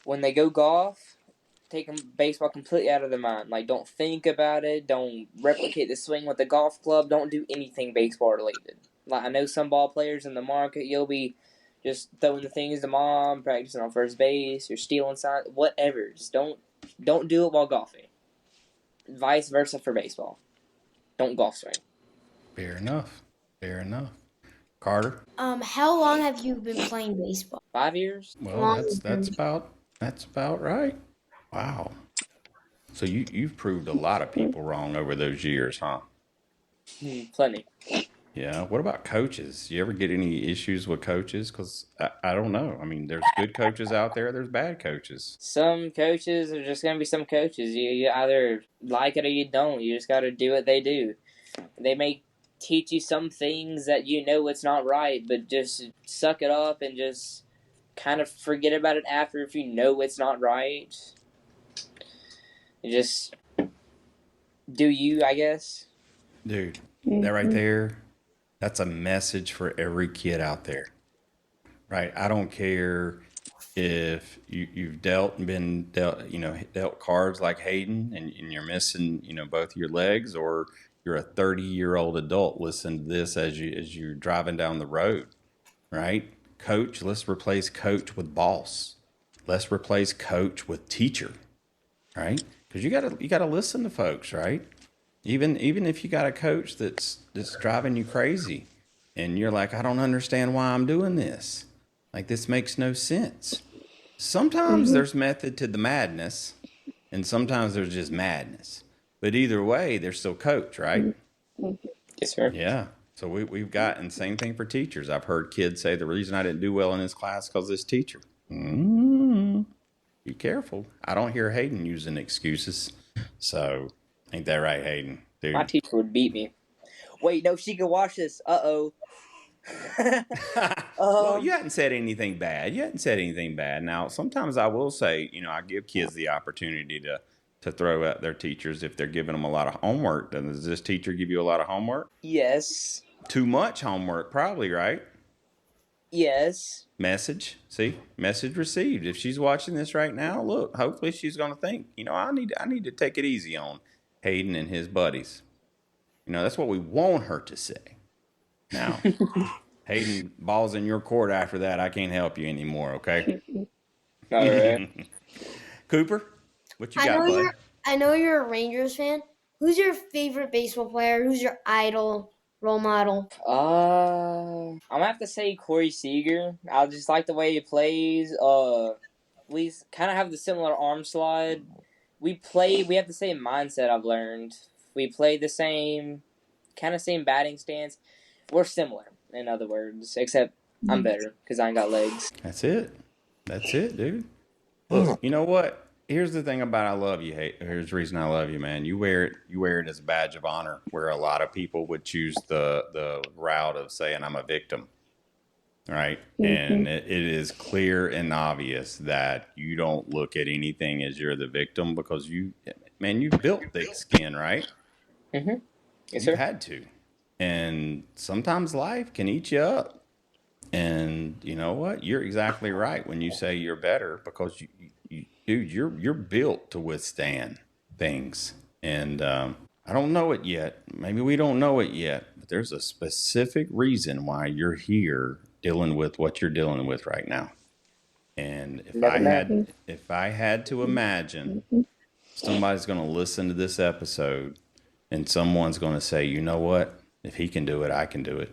When they go golf, take baseball completely out of their mind. Don't think about it. Don't replicate the swing with the golf club. Don't do anything baseball related. I know some ball players in the market, you'll be just throwing the things to mom, practicing on first base, you're stealing signs, whatever. Just don't do it while golfing. Vice versa for baseball. Don't golf swing. Fair enough. Carter? How long have you been playing baseball? 5 years. Well, that's about right. Wow. So you've proved a lot of people wrong over those years, huh? Plenty. Yeah. What about coaches? You ever get any issues with coaches? Because I don't know. I mean, there's good coaches out there. There's bad coaches. Some coaches are just going to be some coaches. You either like it or you don't. You just got to do what they do. They may teach you some things that you know it's not right, but just suck it up and just kind of forget about it after if you know it's not right. You just do you, I guess. Dude, that right there, that's a message for every kid out there, right? I don't care if you've dealt cards like Hayden and you're missing, both your legs, or you're a 30-year-old adult, listen to this as you're driving down the road, right? Coach, let's replace coach with boss. Let's replace coach with teacher, right? Because you gotta listen to folks, right? Even if you got a coach that's driving you crazy, and you're like, I don't understand why I'm doing this. Like, this makes no sense. Sometimes there's method to the madness, and sometimes there's just madness. But either way, they're still coach, right? Yes, sir. Yeah. So we've got, and same thing for teachers. I've heard kids say the reason I didn't do well in this class because this teacher. Be careful. I don't hear Hayden using excuses. So ain't that right, Hayden? Dude. My teacher would beat me. Wait, no, she could watch this. Uh-oh. Well, you hadn't said anything bad. Now, sometimes I will say, I give kids the opportunity to throw at their teachers if they're giving them a lot of homework. Does this teacher give you a lot of homework? Yes. Too much homework, probably, right? Yes. Message. See? Message received. If she's watching this right now, look, hopefully she's going to think, I need to take it easy on Hayden and his buddies. That's what we want her to say. Now, Hayden, ball's in your court after that. I can't help you anymore, okay? All right. Cooper, what you got, bud? I know you're a Rangers fan. Who's your favorite baseball player? Who's your idol, role model? I'm gonna have to say Corey Seager. I just like the way he plays. We kind of have the similar arm slide. We have the same mindset, I've learned. We play the same batting stance. We're similar, in other words, except I'm better because I ain't got legs. That's it, dude. Look, you know what? Here's the thing about I love you. Here's the reason I love you, man. You wear it as a badge of honor, where a lot of people would choose the route of saying I'm a victim, right? And it is clear and obvious that you don't look at anything as you're the victim, because you built thick skin, right? Mm-hmm. Yes, sir. You had to. And sometimes life can eat you up. And you know what? You're exactly right when you say you're better, because you're built to withstand things. And I don't know it yet. Maybe we don't know it yet, but there's a specific reason why you're here dealing with what you're dealing with right now. And if I had to imagine, somebody's going to listen to this episode and someone's going to say, you know what? If he can do it, I can do it.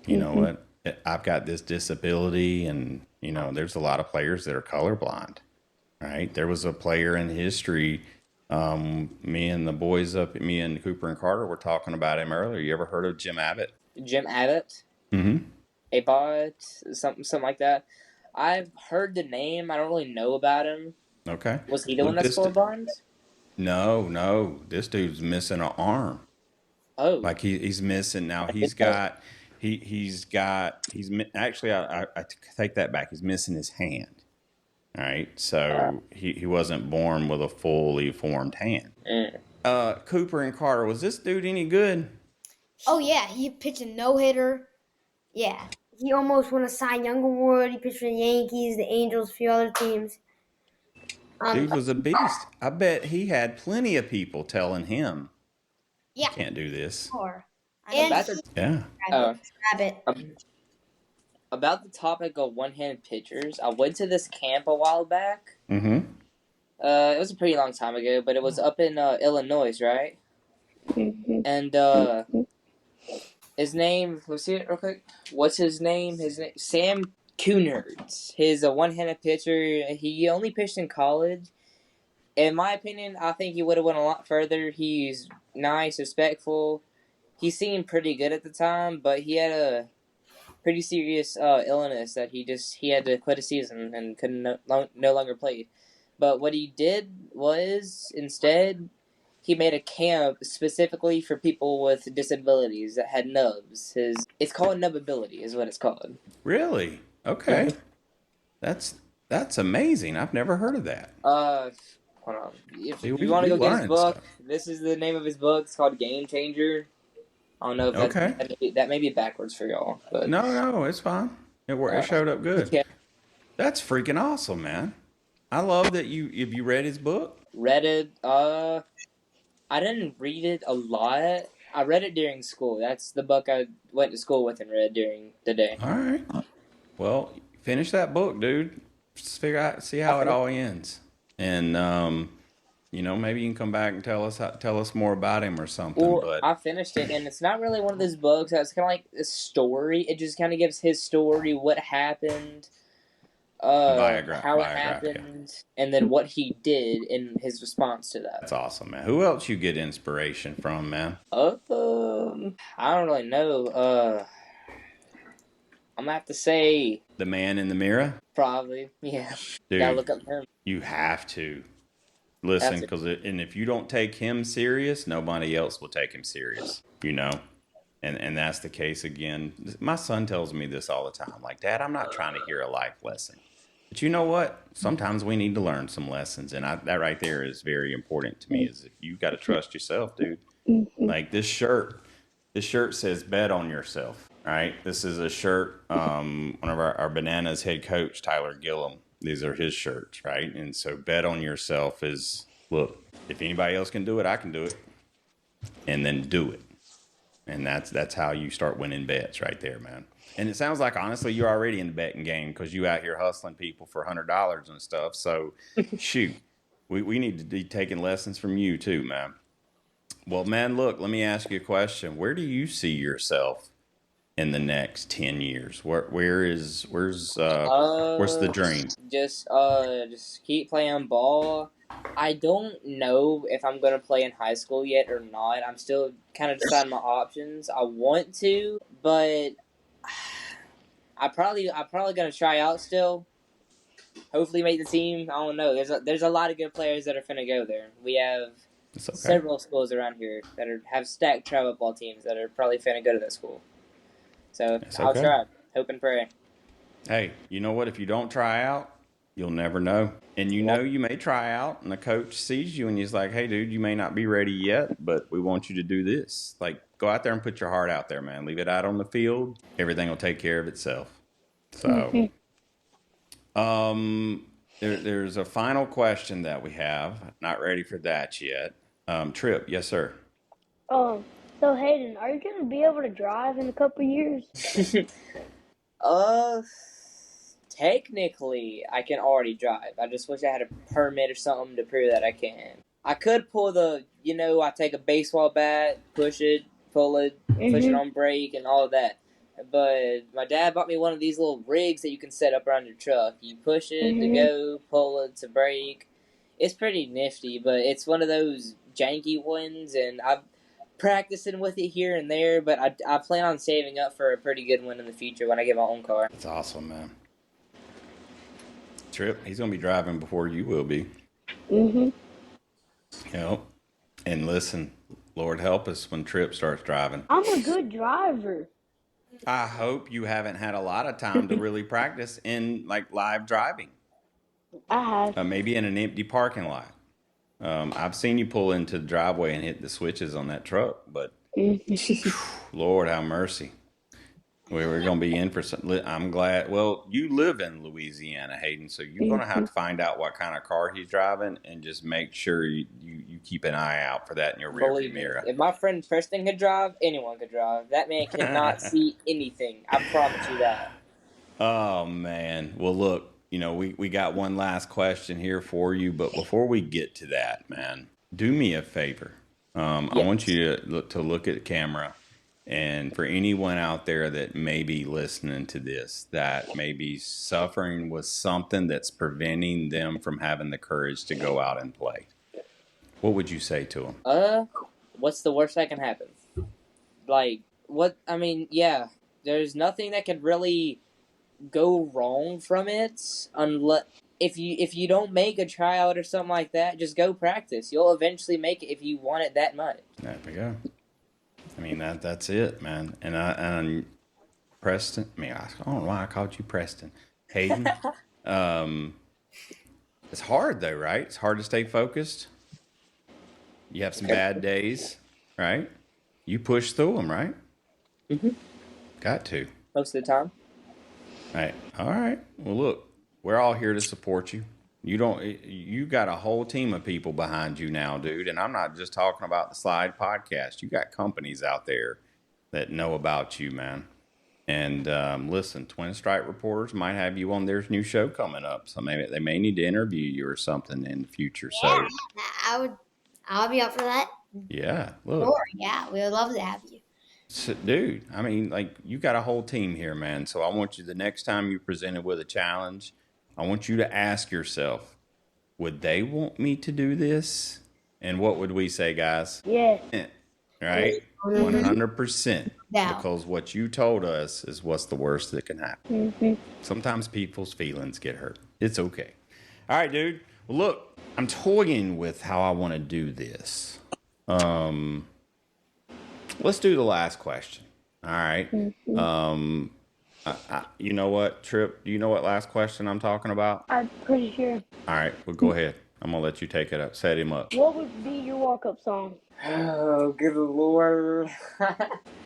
You know what? I've got this disability, and, there's a lot of players that are colorblind, right? There was a player in history. Me and Cooper and Carter were talking about him earlier. You ever heard of Jim Abbott? Jim Abbott? Mm-hmm. Abbott, something like that. I've heard the name. I don't really know about him. Okay. Was he the one that scored blinds? No. This dude's missing an arm. Oh. Like he's missing now. Actually, I take that back. He's missing his hand. All right. So he wasn't born with a fully formed hand. Cooper and Carter, was this dude any good? Oh, yeah. He pitched a no-hitter. Yeah. He almost won a Cy Young Award. He pitched for the Yankees, the Angels, a few other teams. Dude was a beast. I bet he had plenty of people telling him, yeah, can't do this. About the topic of one-handed pitchers, I went to this camp a while back. Mm-hmm. It was a pretty long time ago, but it was up in Illinois, right? And his name, let's see it real quick. What's his name? Sam Cunard. He's a one-handed pitcher. He only pitched in college. In my opinion, I think he would have went a lot further. He's nice, respectful. He seemed pretty good at the time, but he had a pretty serious illness that he had to quit a season and couldn't no longer play. But what he did was, instead, he made a camp specifically for people with disabilities that had nubs. It's called nubability, is what it's called. Really? Okay. That's amazing. I've never heard of that. Hold on. If you want to go get his book, this is the name of his book. It's called Game Changer. I don't know if that may be backwards for y'all. But No, it's fine. It showed up good. That's freaking awesome, man. I love that have you read his book? Read it. I didn't read it a lot. I read it during school. That's the book I went to school with and read during the day. All right. Well, finish that book, dude. Just figure out, see how it all ends, and maybe you can come back and tell us more about him or something. Well, But I finished it, and it's not really one of those books that's kind of like a story. It just kind of gives his story, what happened, how it happened, and then what he did in his response to that. That's awesome, man. Who else you get inspiration from, man? I don't really know. I'm gonna have to say The Man in the Mirror? probably, yeah. Dude, Gotta look up him. you have to listen, because if you don't take him serious, nobody else will take him serious, and that's the case again. My son tells me this all the time, like, Dad, I'm not trying to hear a life lesson, but you know what, sometimes we need to learn some lessons, and that right there is very important to me, is if you got to trust yourself, dude. Like this shirt says bet on yourself. Right, this is a shirt. One of our Bananas head coach, Tyler Gillum. These are his shirts, right? And so, bet on yourself is, look, if anybody else can do it, I can do it, and then do it. And that's how you start winning bets, right there, man. And it sounds like, honestly, you're already in the betting game, because you out here hustling people for $100 and stuff. So, shoot, we need to be taking lessons from you too, man. Well, man, look, let me ask you a question. Where do you see yourself in the next 10 years? Where's the dream? Just keep playing ball. I don't know if I'm gonna play in high school yet or not. I'm still kind of deciding my options. I want to, but I'm probably gonna try out still. Hopefully make the team. I don't know. There's a lot of good players that are finna go there. We have several schools around here that have stacked travel ball teams that are probably finna go to that school. So I'll try. Hope and pray. Hey, you know what? If you don't try out, you'll never know. And you may try out, and the coach sees you and he's like, hey, dude, you may not be ready yet, but we want you to do this. Like, go out there and put your heart out there, man. Leave it out on the field. Everything will take care of itself. So, there's a final question that we have. Not ready for that yet. Tripp, yes, sir. So Hayden, are you gonna be able to drive in a couple years? Technically, I can already drive. I just wish I had a permit or something to prove that I can. I could pull I take a baseball bat, push it, pull it, push it on brake, and all of that. But my dad bought me one of these little rigs that you can set up around your truck. You push it to go, pull it to brake. It's pretty nifty, but it's one of those janky ones, and I've practicing with it here and there, but I plan on saving up for a pretty good one in the future when I get my own car. That's awesome, man. Tripp, he's going to be driving before you will be. And listen, Lord help us when Tripp starts driving. I'm a good driver. I hope you haven't had a lot of time to really practice in live driving. I have. Maybe in an empty parking lot. I've seen you pull into the driveway and hit the switches on that truck, but Lord have mercy. We're going to be in for some. I'm glad. Well, you live in Louisiana, Hayden, so you're going to have to find out what kind of car he's driving and just make sure you keep an eye out for that in your rearview mirror. If my friend Preston could drive, anyone could drive. That man cannot see anything. I promise you that. Oh, man. Well, look, we got one last question here for you, but before we get to that, man, do me a favor. I want you to look at the camera. And for anyone out there that may be listening to this, that may be suffering with something that's preventing them from having the courage to go out and play, what would you say to them? What's the worst that can happen? There's nothing that could really go wrong from it unless if you don't make a tryout or something like that, just go practice. You'll eventually make it if you want it that much. There we go. I mean, that's it, man. And Preston, I don't know why I called you Preston. Hayden, it's hard though, right? It's hard to stay focused. You have some bad days, right? You push through them, right? Mm-hmm. Got to. Most of the time. Right. All right. Well, look, we're all here to support you. You got a whole team of people behind you now, dude. And I'm not just talking about the Slide podcast. You got companies out there that know about you, man. And listen, Twinstripe Reporters might have you on their new show coming up. So maybe they may need to interview you or something in the future. Yeah, So I'll be up for that. yeah, look. Sure, yeah, we would love to have you. So, dude, I mean, like, you got a whole team here, man. So I want you, the next time you're presented with a challenge, I want you to ask yourself, would they want me to do this? And what would we say, guys? Yes. Right? 100%. Yeah. Because what you told us is what's the worst that can happen. Mm-hmm. Sometimes people's feelings get hurt. It's okay. All right, dude. Well, look, I'm toying with how I want to do this. Let's do the last question. All right. Mm-hmm. You know what, Tripp? Do you know what last question I'm talking about? I'm pretty sure. All right. Well, go ahead. I'm going to let you take it up. Set him up. What would be your walk-up song? Oh, good lord.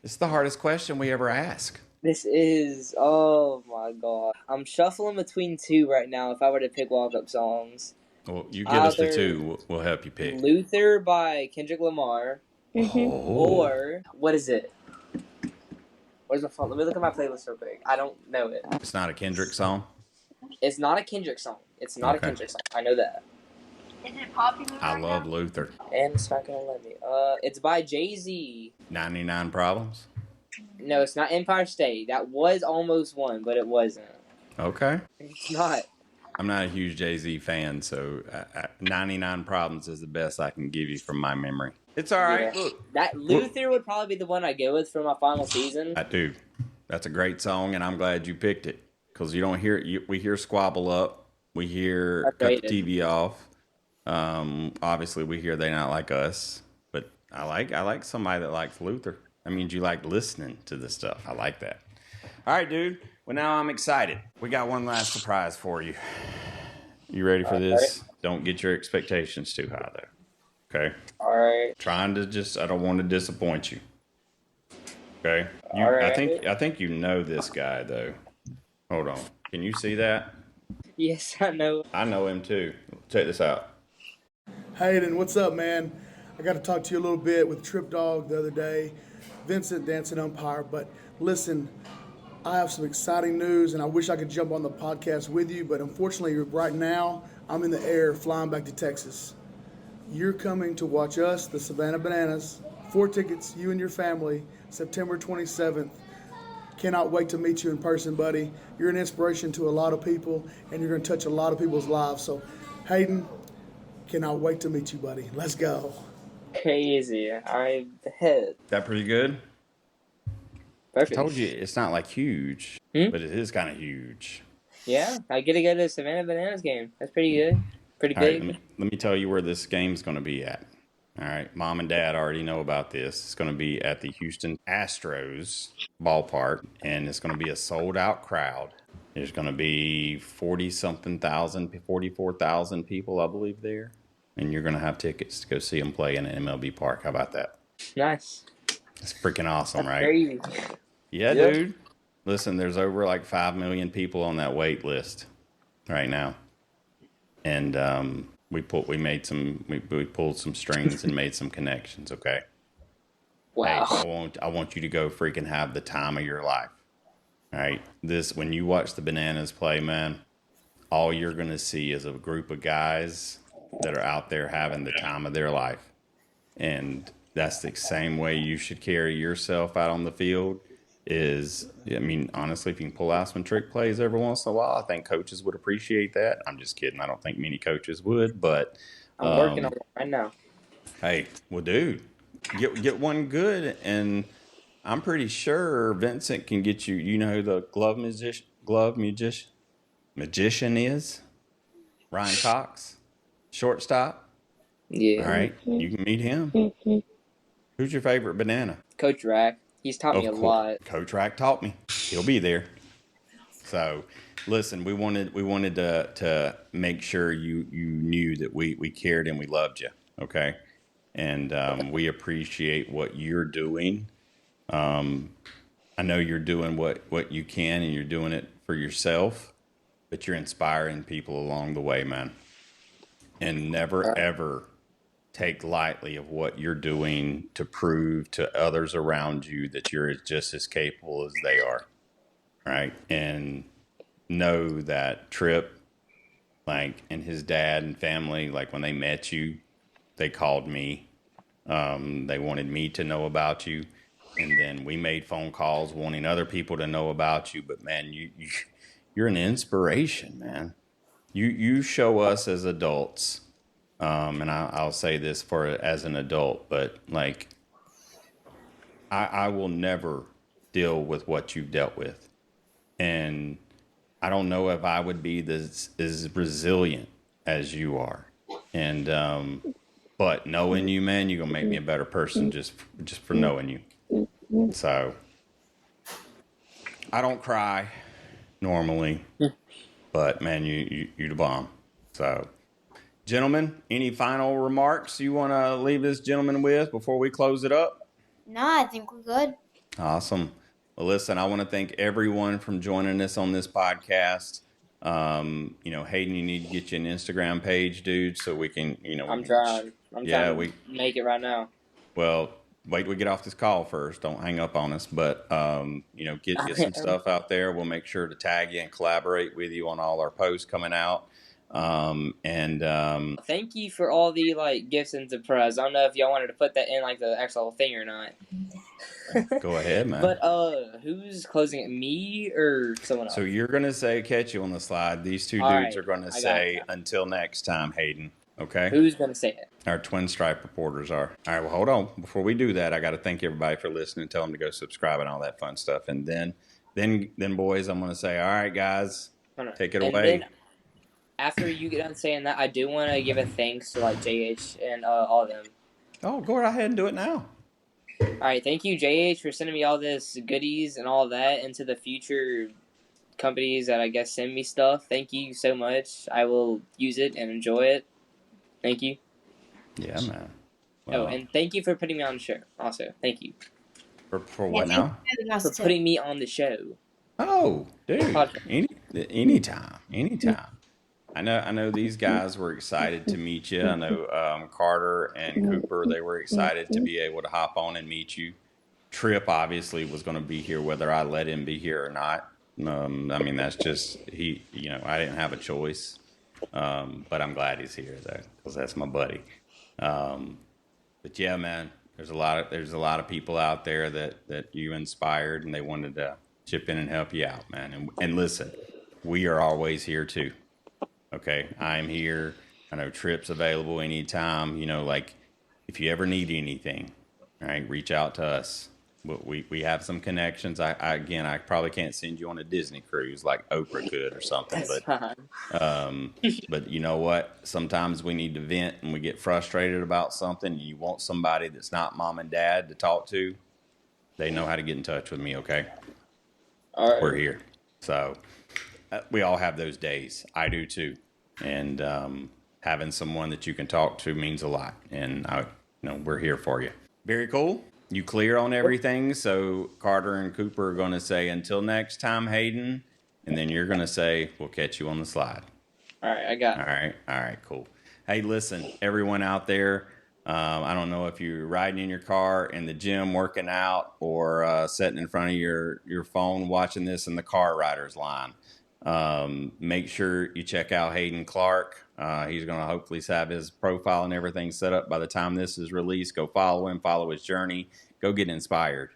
It's the hardest question we ever ask. This is, oh my god. I'm shuffling between two right now if I were to pick walk-up songs. Well, you give us the Either two. We'll help you pick. Luther by Kendrick Lamar, Mm-hmm. or, what is it? Where's my phone? Let me look at my playlist real quick. I don't know it. It's not a Kendrick song? It's not a Kendrick song. It's not a Okay. Kendrick song. I know that. Is it popular? I love Luther. And it's not gonna let me. It's by Jay-Z. 99 Problems? No, it's not Empire State. That was almost one, but it wasn't. Okay. It's not. I'm not a huge Jay-Z fan, so 99 Problems is the best I can give you from my memory. It's all right. Yeah. Look, That Luther would probably be the one I go with for my final season. dude, that's a great song, and I'm glad you picked it because you don't hear we hear Squabble Up, we hear That's Cut right. the TV Off. Obviously, we hear They Not Like Us, but I like somebody that likes Luther. That means you like listening to this stuff. I like that. All right, dude. Well, now I'm excited. We got one last surprise for you. You ready for this? Don't get your expectations too high, though. Okay? All right. Trying to I don't want to disappoint you. Okay? All right. I think you know this guy, though. Hold on. Can you see that? Yes, I know. I know him, too. Check this out. Hayden, what's up, man? I got to talk to you a little bit with TrippDog the other day. Vincent, dancing umpire. But listen, I have some exciting news, and I wish I could jump on the podcast with you, but unfortunately, right now, I'm in the air flying back to Texas. You're coming to watch us, the Savannah Bananas. 4 tickets, you and your family, September 27th. Cannot wait to meet you in person, buddy. You're an inspiration to a lot of people, and you're going to touch a lot of people's lives. So, Hayden, cannot wait to meet you, buddy. Let's go. Crazy. I bet. That pretty good? Perfect. I told you it's not like huge, but it is kind of huge. Yeah, I get to go to the Savannah Bananas game. That's pretty good. Pretty All right, big. let me tell you where this game's going to be at. All right, Mom and Dad already know about this. It's going to be at the Houston Astros ballpark, and it's going to be a sold-out crowd. There's going to be 40-something thousand, 44,000 people, I believe, there. And you're going to have tickets to go see them play in an MLB park. How about that? Nice. It's freaking awesome, That's right? crazy. Yeah, Yep. dude. Listen, there's over like 5 million people on that wait list right now. And we pulled some strings and made some connections, okay? Wow. Hey, I want you to go freaking have the time of your life. All right? When you watch the Bananas play, man, all you're going to see is a group of guys that are out there having the time of their life. And that's the same way you should carry yourself out on the field. Honestly, if you can pull out some trick plays every once in a while, I think coaches would appreciate that. I'm just kidding. I don't think many coaches would, but I'm working on it right now. hey, well, dude, get one good, and I'm pretty sure Vincent can get you. You know who the glove magician is? Ryan Cox, shortstop. Yeah. All right, you can meet him. Who's your favorite banana? Coach Rack. He's taught me a lot. Coach Rack taught me. He'll be there. So, listen, we wanted to make sure you knew that we cared and we loved you. Okay, and we appreciate what you're doing. I know you're doing what you can, and you're doing it for yourself. but you're inspiring people along the way, man. And never, ever take lightly of what you're doing to prove to others around you that you're just as capable as they are, right? And know that Tripp, like, and his dad and family, like, when they met you, they called me. They wanted me to know about you. And then we made phone calls wanting other people to know about you. But, man, you're an inspiration, man. You show us as adults, and I'll say this as an adult, but, like, I will never deal with what you've dealt with. And I don't know if I would be as resilient as you are. And but knowing you, man, you're gonna make me a better person just for knowing you. So I don't cry normally, but man, you the bomb. So, gentlemen, any final remarks you want to leave this gentleman with before we close it up? No, I think we're good. Awesome. Well, listen, I want to thank everyone from joining us on this podcast. Hayden, you need to get you an Instagram page, dude, so we can, I'm trying to make it right now. Well, wait till we get off this call first. Don't hang up on us, but, get some stuff out there. We'll make sure to tag you and collaborate with you on all our posts coming out. Thank you for all the gifts and surprise. I don't know if y'all wanted to put that in the actual thing or not. Go ahead, man. But who's closing it, me or someone else? So you're gonna say catch you on the slide. These two dudes are gonna say until next time, Hayden. Okay. Who's gonna say it? Our Twinstripe reporters are. All right. Well, hold on. Before we do that, I got to thank everybody for listening. Tell them to go subscribe and all that fun stuff. And then boys, I'm gonna say, all right, guys, take it away. Then, after you get done saying that, I do want to give a thanks to JH and all of them. Oh, go right ahead and do it now. All right, thank you, JH, for sending me all this goodies and all that, and to the future companies that I guess send me stuff. Thank you so much. I will use it and enjoy it. Thank you. Yeah, man. Well, and thank you for putting me on the show. Also, thank you. For what now? For putting me on the show. Oh, dude. Anytime. I know these guys were excited to meet you. I know Carter and Cooper, they were excited to be able to hop on and meet you. Tripp obviously was going to be here whether I let him be here or not. That's just, I didn't have a choice. But I'm glad he's here though, because that's my buddy. But yeah, man, there's a lot of people out there that you inspired and they wanted to chip in and help you out, man. And listen, we are always here too. Okay, I'm here. I know Tripp's available anytime. If you ever need anything, all right, reach out to us. We have some connections. I probably can't send you on a Disney cruise like Oprah could or something. But you know what? Sometimes we need to vent and we get frustrated about something. You want somebody that's not mom and dad to talk to. They know how to get in touch with me. Okay, all right. We're here. So. We all have those days. I do too. And having someone that you can talk to means a lot. And we're here for you. Very cool. You clear on everything. So Carter and Cooper are going to say until next time, Hayden. And then you're going to say we'll catch you on the slide. All right, I got it. All right, cool. Hey, listen, everyone out there. I don't know if you're riding in your car in the gym working out or sitting in front of your phone watching this in the car riders line. Make sure you check out Hayden Clark. He's going to hopefully have his profile and everything set up by the time this is released. Go follow him, follow his journey, go get inspired.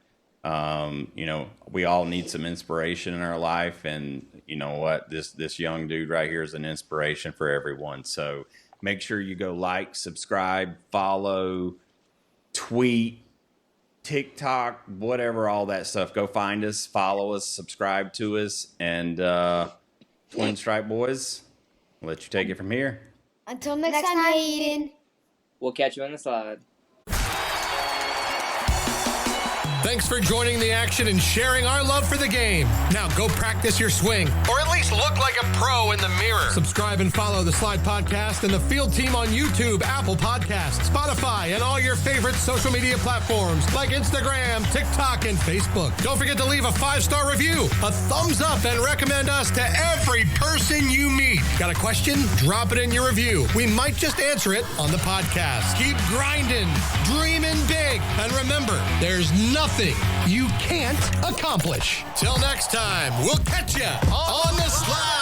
We all need some inspiration in our life. And you know what? This young dude right here is an inspiration for everyone. So make sure you go like, subscribe, follow, tweet, TikTok, whatever, all that stuff. Go find us, follow us, subscribe to us, and Twinstripe boys, I'll let you take it from here. Until next time, Hayden. We'll catch you on the slide. Thanks for joining the action and sharing our love for the game. Now go practice your swing, or at least look like a pro in the mirror. Subscribe and follow the Slide Podcast and the Field Team on YouTube, Apple Podcasts, Spotify, and all your favorite social media platforms like Instagram, TikTok, and Facebook. Don't forget to leave a 5-star review, a thumbs up, and recommend us to every person you meet. Got a question? Drop it in your review. We might just answer it on the podcast. Keep grinding, dreaming big, and remember, there's nothing you can't accomplish. Till next time, we'll catch you on the slide.